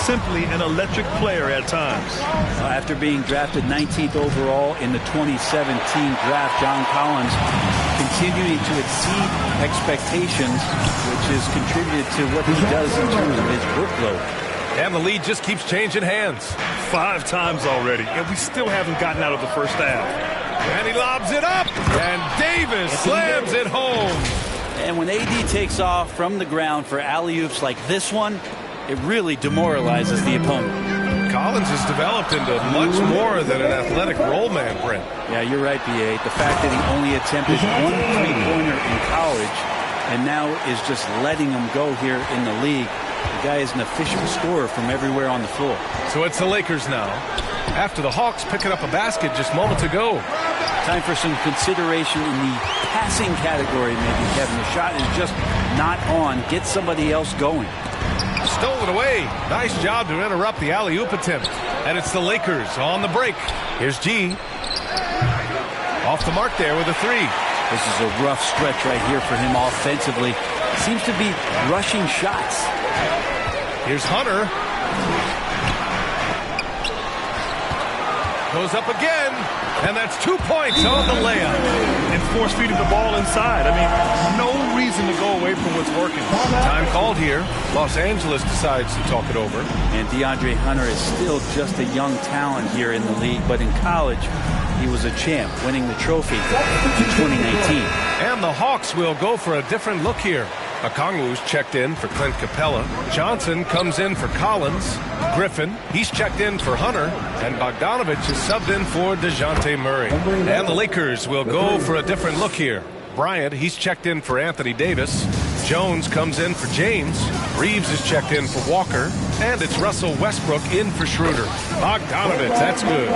Speaker 9: Simply an electric player at times.
Speaker 18: After being drafted 19th overall in the 2017 draft, John Collins continuing to exceed expectations, which has contributed to what he does in terms of his workload.
Speaker 8: And the lead just keeps changing hands.
Speaker 9: 5 times already, and we still haven't gotten out of the first half.
Speaker 8: And he lobs it up, and Davis slams it home.
Speaker 18: And when AD takes off from the ground for alley-oops like this one, it really demoralizes the opponent.
Speaker 8: Collins has developed into much more than an athletic roll man, Brent.
Speaker 18: Yeah, you're right, B.A. The fact that he only attempted 1 3-pointer in college and now is just letting him go here in the league. The guy is an efficient scorer from everywhere on the floor.
Speaker 8: So it's the Lakers now. After the Hawks picking up a basket just moments ago.
Speaker 18: Time for some consideration in the passing category, maybe, Kevin. The shot is just not on. Get somebody else going.
Speaker 8: Stolen away. Nice job to interrupt the alley-oop attempt. And it's the Lakers on the break. Here's G. Off the mark there with a 3.
Speaker 18: This is a rough stretch right here for him offensively. Seems to be rushing shots.
Speaker 8: Here's Hunter. Goes up again. And that's 2 points on the layup.
Speaker 9: And force feeding the ball inside. I mean, no reason to go away from what's working.
Speaker 8: Time called here. Los Angeles decides to talk it over.
Speaker 18: And DeAndre Hunter is still just a young talent here in the league, but in college, he was a champ, winning the trophy in 2019.
Speaker 8: And the Hawks will go for a different look here. Okongwu's checked in for Clint Capella. Johnson comes in for Collins. Griffin, he's checked in for Hunter. And Bogdanovich is subbed in for DeJounte Murray. And the Lakers will go for a different look here. Bryant, he's checked in for Anthony Davis. Jones comes in for James. Reeves is checked in for Walker. And it's Russell Westbrook in for Schroeder. Bogdanovich, that's good.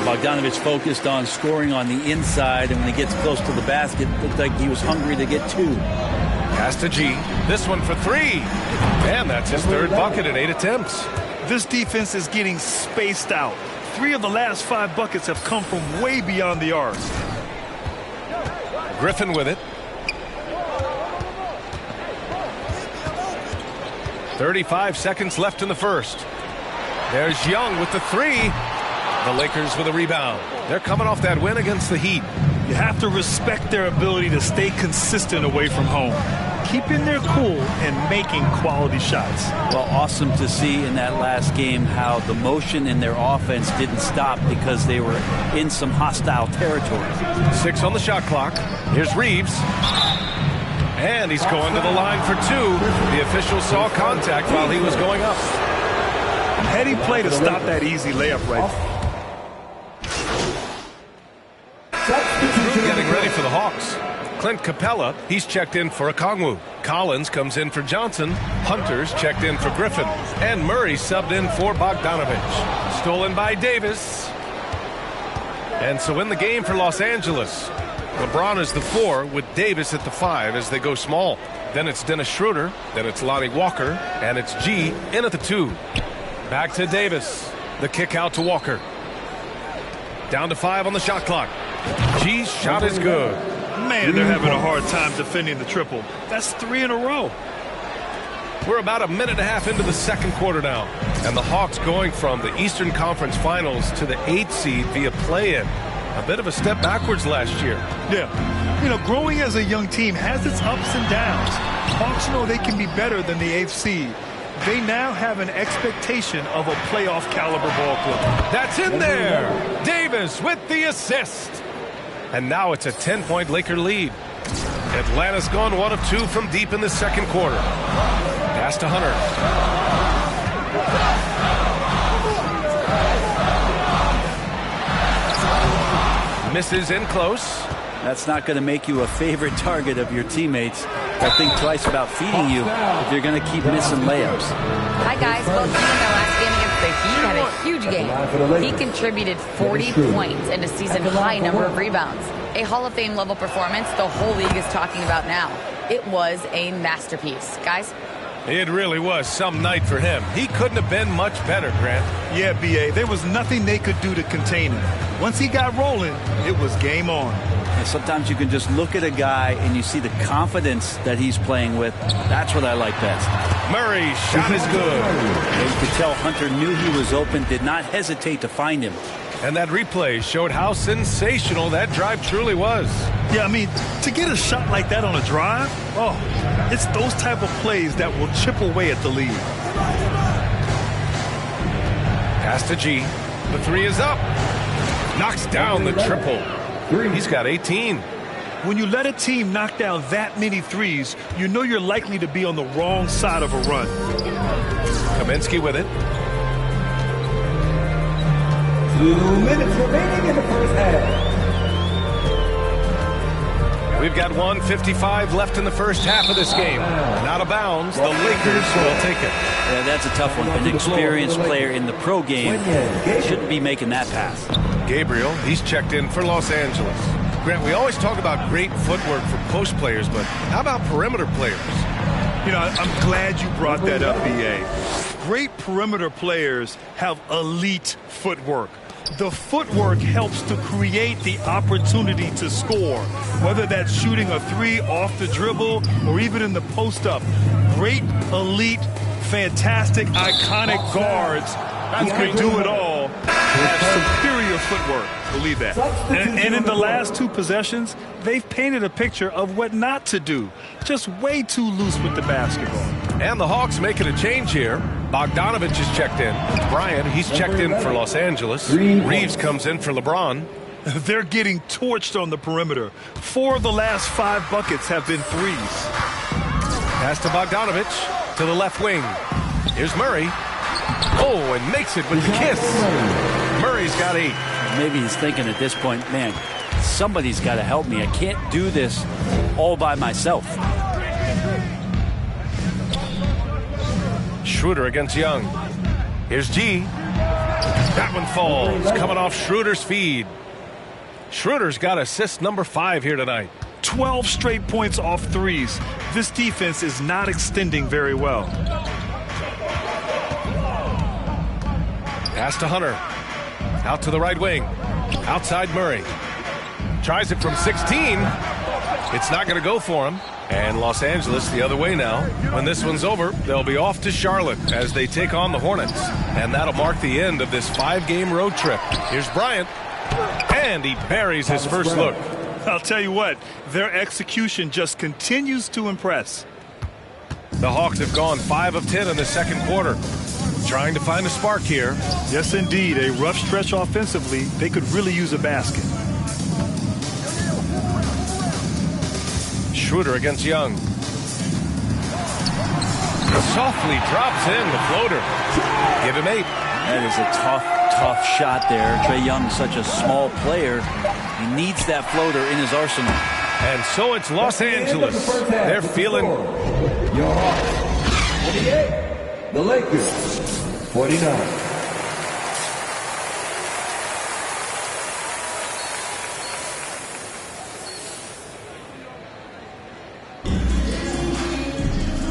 Speaker 18: Bogdanovich focused on scoring on the inside, and when he gets close to the basket, looked like he was hungry to get 2.
Speaker 8: Pass to G. This one for 3. And that's his 3rd bucket in 8 attempts.
Speaker 9: This defense is getting spaced out. 3 of the last 5 buckets have come from way beyond the arc.
Speaker 8: Griffin with it. 35 seconds left in the first. There's Young with the 3. The Lakers with a rebound. They're coming off that win against the Heat.
Speaker 9: You have to respect their ability to stay consistent away from home, keeping their cool and making quality shots.
Speaker 18: Well, awesome to see in that last game how the motion in their offense didn't stop because they were in some hostile territory.
Speaker 8: 6 on the shot clock. Here's Reeves. And he's going to the line for 2. The official saw contact while he was going up.
Speaker 9: Heady play to stop that easy layup right there.
Speaker 8: Getting ready for the Hawks. Clint Capella, he's checked in for Okongwu. Collins comes in for Johnson. Hunter's checked in for Griffin. And Murray subbed in for Bogdanovich. Stolen by Davis. And so in the game for Los Angeles, LeBron is the 4 with Davis at the 5 as they go small. Then it's Dennis Schroeder. Then it's Lonnie Walker. And it's G in at the 2. Back to Davis. The kick out to Walker. Down to 5 on the shot clock. G's shot is good.
Speaker 9: Man, they're having a hard time defending the triple. That's 3 in a row.
Speaker 8: We're about a minute and a half into the second quarter now. And the Hawks going from the Eastern Conference Finals to the 8th seed via play-in. A bit of a step backwards last year.
Speaker 9: Yeah. You know, growing as a young team has its ups and downs. Hawks know they can be better than the 8th seed. They now have an expectation of a playoff caliber ball club.
Speaker 8: That's in there. Davis with the assist. And now it's a 10-point Laker lead. Atlanta's gone 1 of 2 from deep in the second quarter. Pass to Hunter. Misses in close.
Speaker 18: That's not going to make you a favorite target of your teammates. I think twice about feeding you if you're going to keep missing layups.
Speaker 12: Hi, guys. Both teams in their last game against the Heat had a huge game. He contributed 40 points and a season-high number of rebounds. A Hall of Fame level performance the whole league is talking about now. It was a masterpiece. Guys?
Speaker 8: It really was some night for him. He couldn't have been much better, Grant.
Speaker 9: Yeah, B.A. There was nothing they could do to contain him. Once he got rolling, it was game on.
Speaker 18: And sometimes you can just look at a guy and you see the confidence that he's playing with. That's what I like best.
Speaker 8: Murray's shot is good.
Speaker 18: And you could tell Hunter knew he was open, did not hesitate to find him.
Speaker 8: And that replay showed how sensational that drive truly was.
Speaker 9: Yeah, I mean, to get a shot like that on a drive, it's those type of plays that will chip away at the lead.
Speaker 8: Pass to G. The 3 is up. Knocks down the triple. He's got 18.
Speaker 9: When you let a team knock down that many threes, you know you're likely to be on the wrong side of a run.
Speaker 8: Kaminsky with it.
Speaker 11: 2 minutes remaining in the first half.
Speaker 8: We've got 1:55 left in the first half of this game. And out of bounds, the Lakers will take it.
Speaker 18: Yeah, that's a tough one. An experienced player in the pro game shouldn't be making that pass.
Speaker 8: Gabriel, he's checked in for Los Angeles. Grant, we always talk about great footwork for post players, but how about perimeter players?
Speaker 9: You know, I'm glad you brought that up, B.A. Great perimeter players have elite footwork. The footwork helps to create the opportunity to score, whether that's shooting a 3 off the dribble or even in the post-up. Great, elite, fantastic, iconic guards who can do it all have superior footwork. Believe that. And in the last 2 possessions, they've painted a picture of what not to do. Just way too loose with the basketball.
Speaker 8: And the Hawks making a change here. Bogdanovich is checked in. Bryant, he's checked in for Los Angeles. Reeves comes in for LeBron.
Speaker 9: They're getting torched on the perimeter. 4 of the last 5 buckets have been threes.
Speaker 8: Pass to Bogdanovich to the left wing. Here's Murray. Oh, and makes it with the kiss. Murray's got 8.
Speaker 18: Maybe he's thinking at this point, man, somebody's got to help me. I can't do this all by myself.
Speaker 8: Schroeder against Young. Here's G. That one falls, coming off Schroeder's feed. Schroeder's got assist number 5 here tonight.
Speaker 9: 12 straight points off threes. This defense is not extending very well.
Speaker 8: Pass to Hunter. Out to the right wing. Outside Murray. Tries it from 16. It's not going to go for him. And Los Angeles the other way now. When this one's over, they'll be off to Charlotte as they take on the Hornets. And that'll mark the end of this 5-game road trip. Here's Bryant. And he buries his first look.
Speaker 9: I'll tell you what, their execution just continues to impress.
Speaker 8: The Hawks have gone 5 of 10 in the second quarter. Trying to find a spark here.
Speaker 9: Yes, indeed. A rough stretch offensively. They could really use a basket.
Speaker 8: Schroeder against Young. Softly drops in the floater. Give him 8.
Speaker 18: That is a tough shot there. Trae Young's such a small player. He needs that floater in his arsenal.
Speaker 8: And so it's Los Angeles. They're feeling.
Speaker 19: Your Hawks, 48. The Lakers, 49.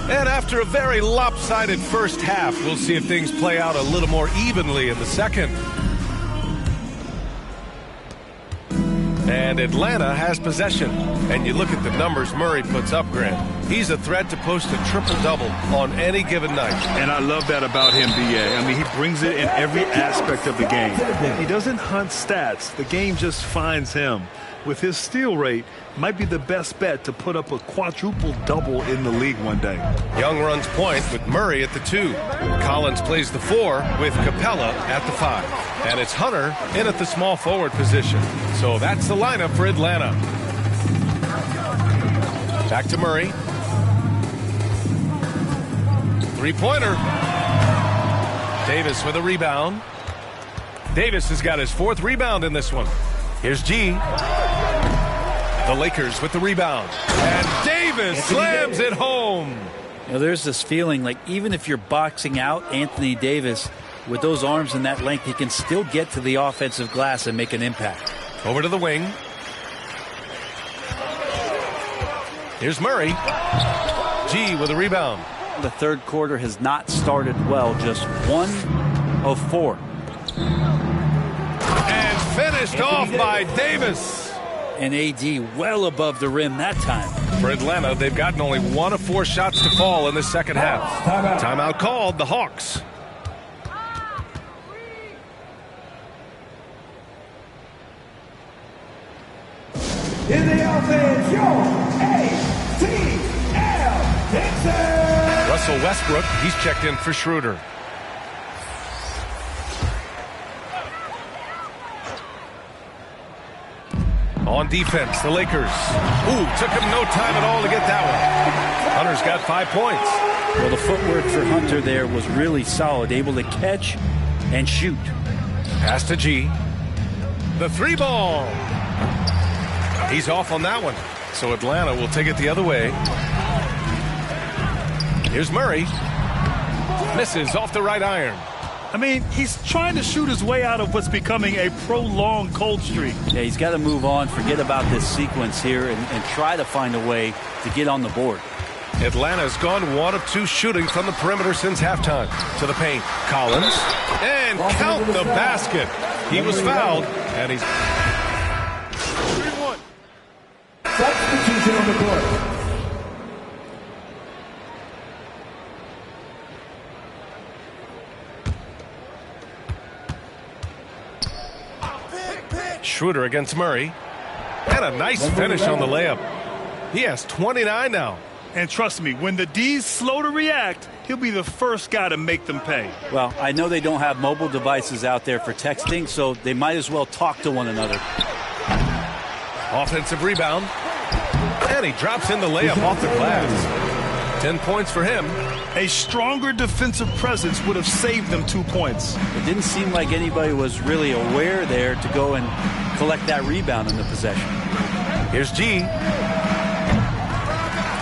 Speaker 8: And after a very lopsided first half, we'll see if things play out a little more evenly in the second. And Atlanta has possession. And you look at the numbers Murray puts up, Grant. He's a threat to post a triple-double on any given night.
Speaker 9: And I love that about him, B.A. I mean, he brings it in every aspect of the game. He doesn't hunt stats. The game just finds him. With his steal rate, might be the best bet to put up a quadruple-double in the league one day.
Speaker 8: Young runs point with Murray at the 2. Collins plays the 4 with Capella at the 5. And it's Hunter in at the small forward position. So that's the lineup for Atlanta. Back to Murray. Three-pointer. Davis with a rebound. Davis has got his 4th rebound in this one. Here's G. The Lakers with the rebound. And Davis slams it home.
Speaker 18: You know, there's this feeling like even if you're boxing out Anthony Davis with those arms and that length, he can still get to the offensive glass and make an impact.
Speaker 8: Over to the wing. Here's Murray. G with a rebound.
Speaker 18: The third quarter has not started well, just 1 of 4.
Speaker 8: And finished off by Davis.
Speaker 18: And AD well above the rim that time.
Speaker 8: For Atlanta, they've gotten only 1 of 4 shots to fall in the second half. Timeout called, the Hawks.
Speaker 19: In the offense, your ATL Dixon.
Speaker 8: Russell Westbrook, he's checked in for Schroeder. On defense, the Lakers. Ooh, took him no time at all to get that one. Hunter's got 5 points.
Speaker 18: Well, the footwork for Hunter there was really solid, able to catch and shoot.
Speaker 8: Pass to G. The 3 ball. He's off on that one. So Atlanta will take it the other way. Here's Murray. Misses off the right iron.
Speaker 9: I mean, he's trying to shoot his way out of what's becoming a prolonged cold streak.
Speaker 18: Yeah, he's got to move on, forget about this sequence here, and try to find a way to get on the board.
Speaker 8: Atlanta's gone 1 of 2 shooting from the perimeter since halftime. To the paint, Collins. And count the basket. He was fouled, and he's...
Speaker 19: 3-1. Substitution on the court.
Speaker 8: Schroeder against Murray. And a nice finish on the layup. He has 29 now.
Speaker 9: And trust me, when the D's slow to react, he'll be the first guy to make them pay.
Speaker 18: Well, I know they don't have mobile devices out there for texting, so they might as well talk to one another.
Speaker 8: Offensive rebound. And he drops in the layup off the glass. 10 points for him.
Speaker 9: A stronger defensive presence would have saved them 2 points.
Speaker 18: It didn't seem like anybody was really aware there to go and collect that rebound in the possession.
Speaker 8: Here's G.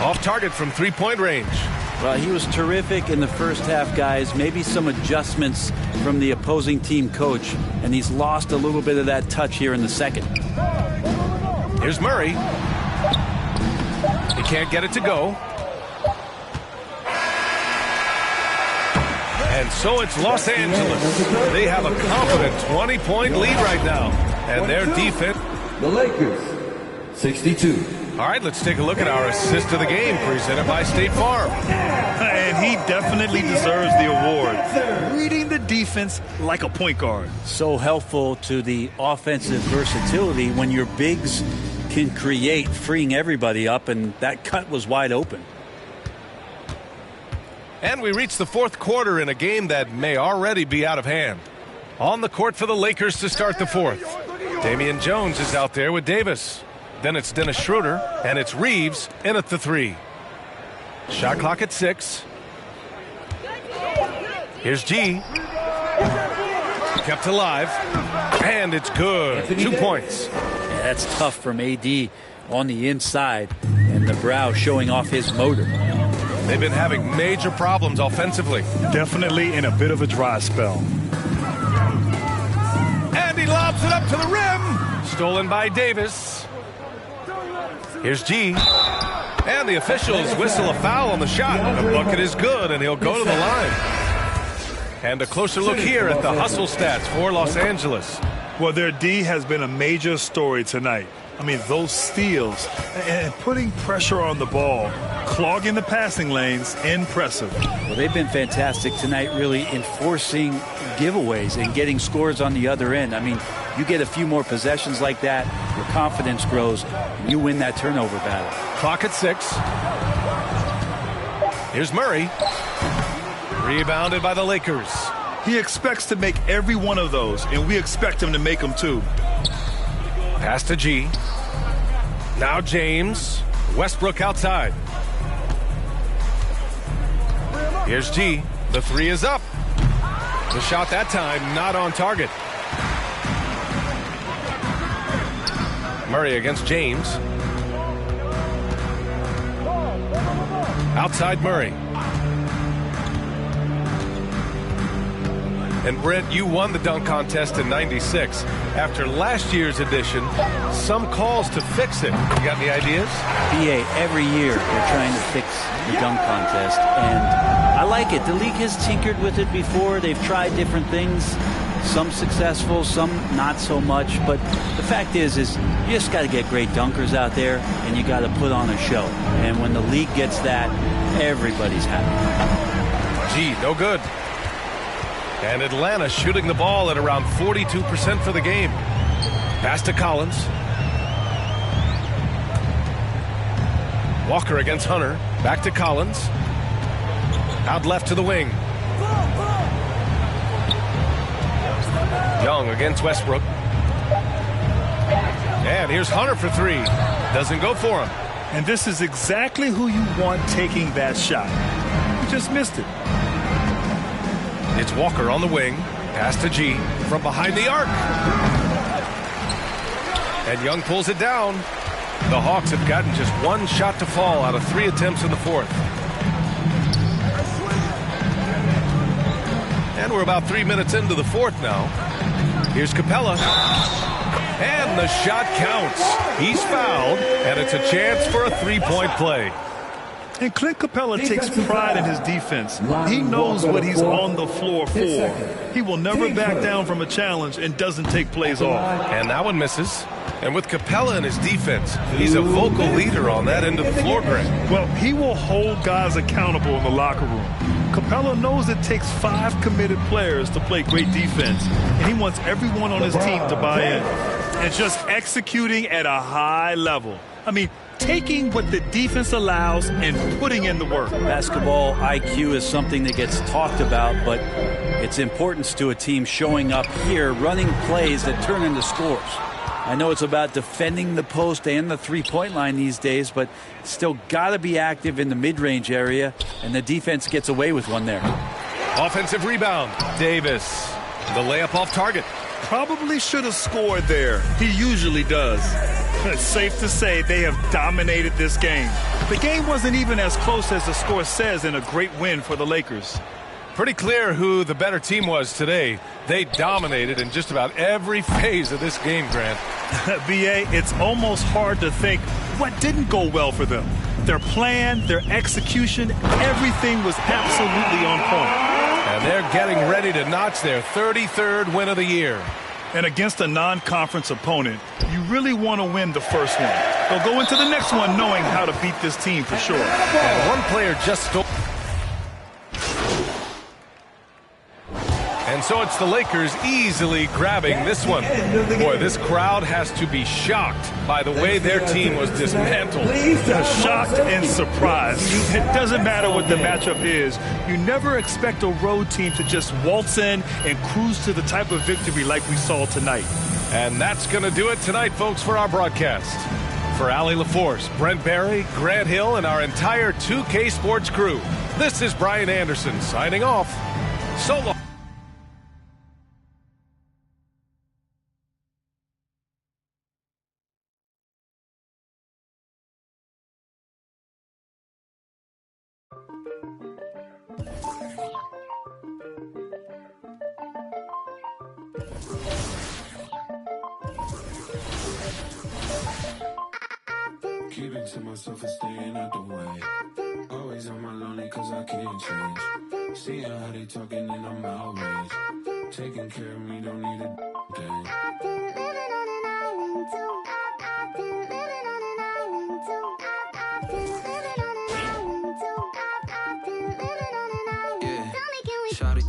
Speaker 8: Off target from 3-point range.
Speaker 18: Well, he was terrific in the first half, guys. Maybe some adjustments from the opposing team coach, and he's lost a little bit of that touch here in the second.
Speaker 8: Here's Murray. He can't get it to go. And so it's Los Angeles. They have a confident 20-point lead right now. And their defense.
Speaker 19: The Lakers, 62.
Speaker 8: All right, let's take a look at our assist of the game presented by State Farm.
Speaker 9: And he definitely deserves the award. Reading the defense like a point guard.
Speaker 18: So helpful to the offensive versatility when your bigs can create, freeing everybody up, and that cut was wide open.
Speaker 8: And we reach the fourth quarter in a game that may already be out of hand. On the court for the Lakers to start the fourth. Damian Jones is out there with Davis. Then it's Dennis Schroeder, and it's Reeves in at the 3. Shot clock at 6. Here's G. Kept alive, and it's good. 2 points.
Speaker 18: Yeah, that's tough from AD on the inside, and the brow showing off his motor.
Speaker 8: They've been having major problems offensively.
Speaker 9: Definitely in a bit of a dry spell.
Speaker 8: And he lobs it up to the rim. Stolen by Davis. Here's G. And the officials whistle a foul on the shot. The bucket is good, and he'll go to the line. And a closer look here at the hustle stats for Los Angeles.
Speaker 9: Well, their D has been a major story tonight. I mean, those steals and putting pressure on the ball, clogging the passing lanes, impressive.
Speaker 18: Well, they've been fantastic tonight, really enforcing giveaways and getting scores on the other end. I mean, you get a few more possessions like that, your confidence grows, and you win that turnover battle.
Speaker 8: Clock at 6. Here's Murray. Rebounded by the Lakers.
Speaker 9: He expects to make every one of those, and we expect him to make them too.
Speaker 8: Pass to G. Now James. Westbrook outside. Here's G. The 3 is up. The shot that time not on target. Murray against James. Outside Murray. And Brent, you won the dunk contest in '96. After last year's edition, some calls to fix it. You got any ideas?
Speaker 18: BA, every year they're trying to fix the dunk contest, and I like it. The league has tinkered with it before. They've tried different things, some successful, some not so much. But the fact is you just got to get great dunkers out there, and you got to put on a show. And when the league gets that, everybody's happy.
Speaker 8: Gee, no good. And Atlanta shooting the ball at around 42% for the game. Pass to Collins. Walker against Hunter. Back to Collins. Out left to the wing. Young against Westbrook. And here's Hunter for 3. Doesn't go for him.
Speaker 9: And this is exactly who you want taking that shot. You just missed it.
Speaker 8: It's Walker on the wing. Pass to G from behind the arc. And Young pulls it down. The Hawks have gotten just 1 shot to fall out of 3 attempts in the fourth. And we're about 3 minutes into the fourth now. Here's Capella. And the shot counts. He's fouled, and it's a chance for a 3-point play.
Speaker 9: And Clint Capella takes pride in his defense. He knows what he's on the floor for. He will never back down from a challenge and doesn't take plays off.
Speaker 8: And that one misses. And with Capella in his defense, he's a vocal leader on that end of the floor, Grant.
Speaker 9: Well, he will hold guys accountable in the locker room. Capella knows it takes 5 committed players to play great defense, and he wants everyone on his team to buy in. And just executing at a high level. I mean, taking what the defense allows and putting in the work.
Speaker 18: Basketball IQ is something that gets talked about, but its importance to a team showing up here, running plays that turn into scores. I know it's about defending the post and the three-point line these days, but still got to be active in the mid-range area, and the defense gets away with one there.
Speaker 8: Offensive rebound. Davis. The layup off target.
Speaker 9: Probably should have scored there. He usually does. It's safe to say they have dominated this game. The game wasn't even as close as the score says in a great win for the Lakers.
Speaker 8: Pretty clear who the better team was today. They dominated in just about every phase of this game, Grant.
Speaker 9: BA, it's almost hard to think what didn't go well for them. Their plan, their execution, everything was absolutely on point.
Speaker 8: And they're getting ready to notch their 33rd win of the year.
Speaker 9: And against a non-conference opponent, you really want to win the first one. They'll go into the next one knowing how to beat this team for sure.
Speaker 8: And one player just stole. And And so it's the Lakers easily grabbing this one. Boy, this crowd has to be shocked by the way their team was dismantled.
Speaker 9: Shocked and surprised. It doesn't matter what the matchup is. You never expect a road team to just waltz in and cruise to the type of victory like we saw tonight.
Speaker 8: And that's going to do it tonight, folks, for our broadcast. For Allie LaForce, Brent Barry, Grant Hill, and our entire 2K Sports crew, this is Brian Anderson signing off. So long.
Speaker 1: Keeping to myself and staying out the way. Always on my lonely cause I can't change. Seeing how they talking and I'm outraged. Taking care of me, don't need a thing. Yeah, shot it,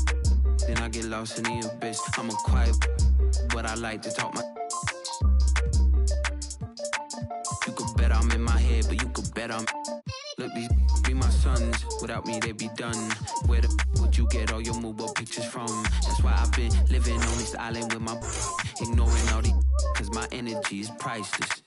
Speaker 1: then I get lost in the abyss. I'm a quiet, but I like to talk my. You could bet I'm in my head, but you could bet I'm. Look, these be my sons. Without me, they be done. Where the would you get all your mobile pictures from? That's why I've been living on this island with my. Ignoring all these, cause my energy is priceless.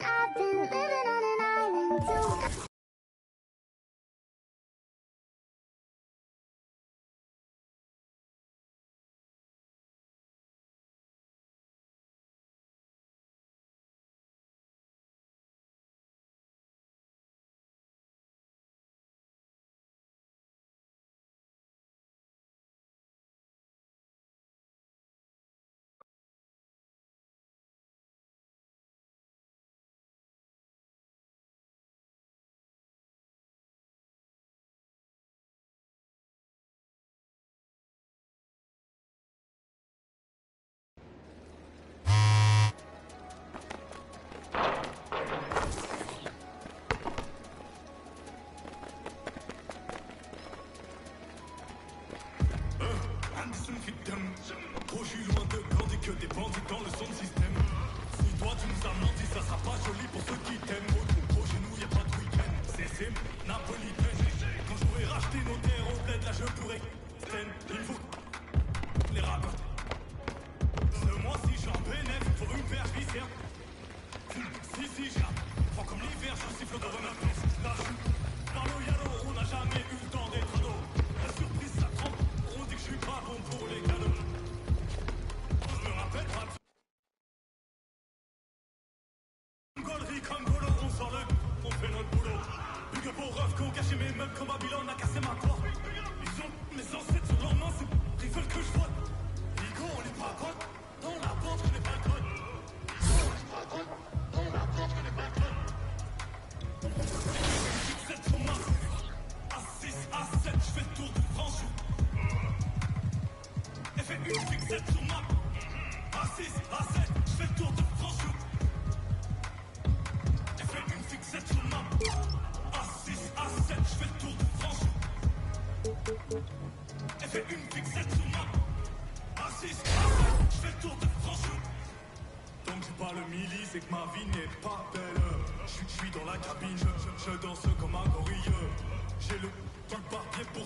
Speaker 20: C'est que ma vie n'est pas belle. Je suis dans la cabine, je danse comme un gorille. J'ai le papier pour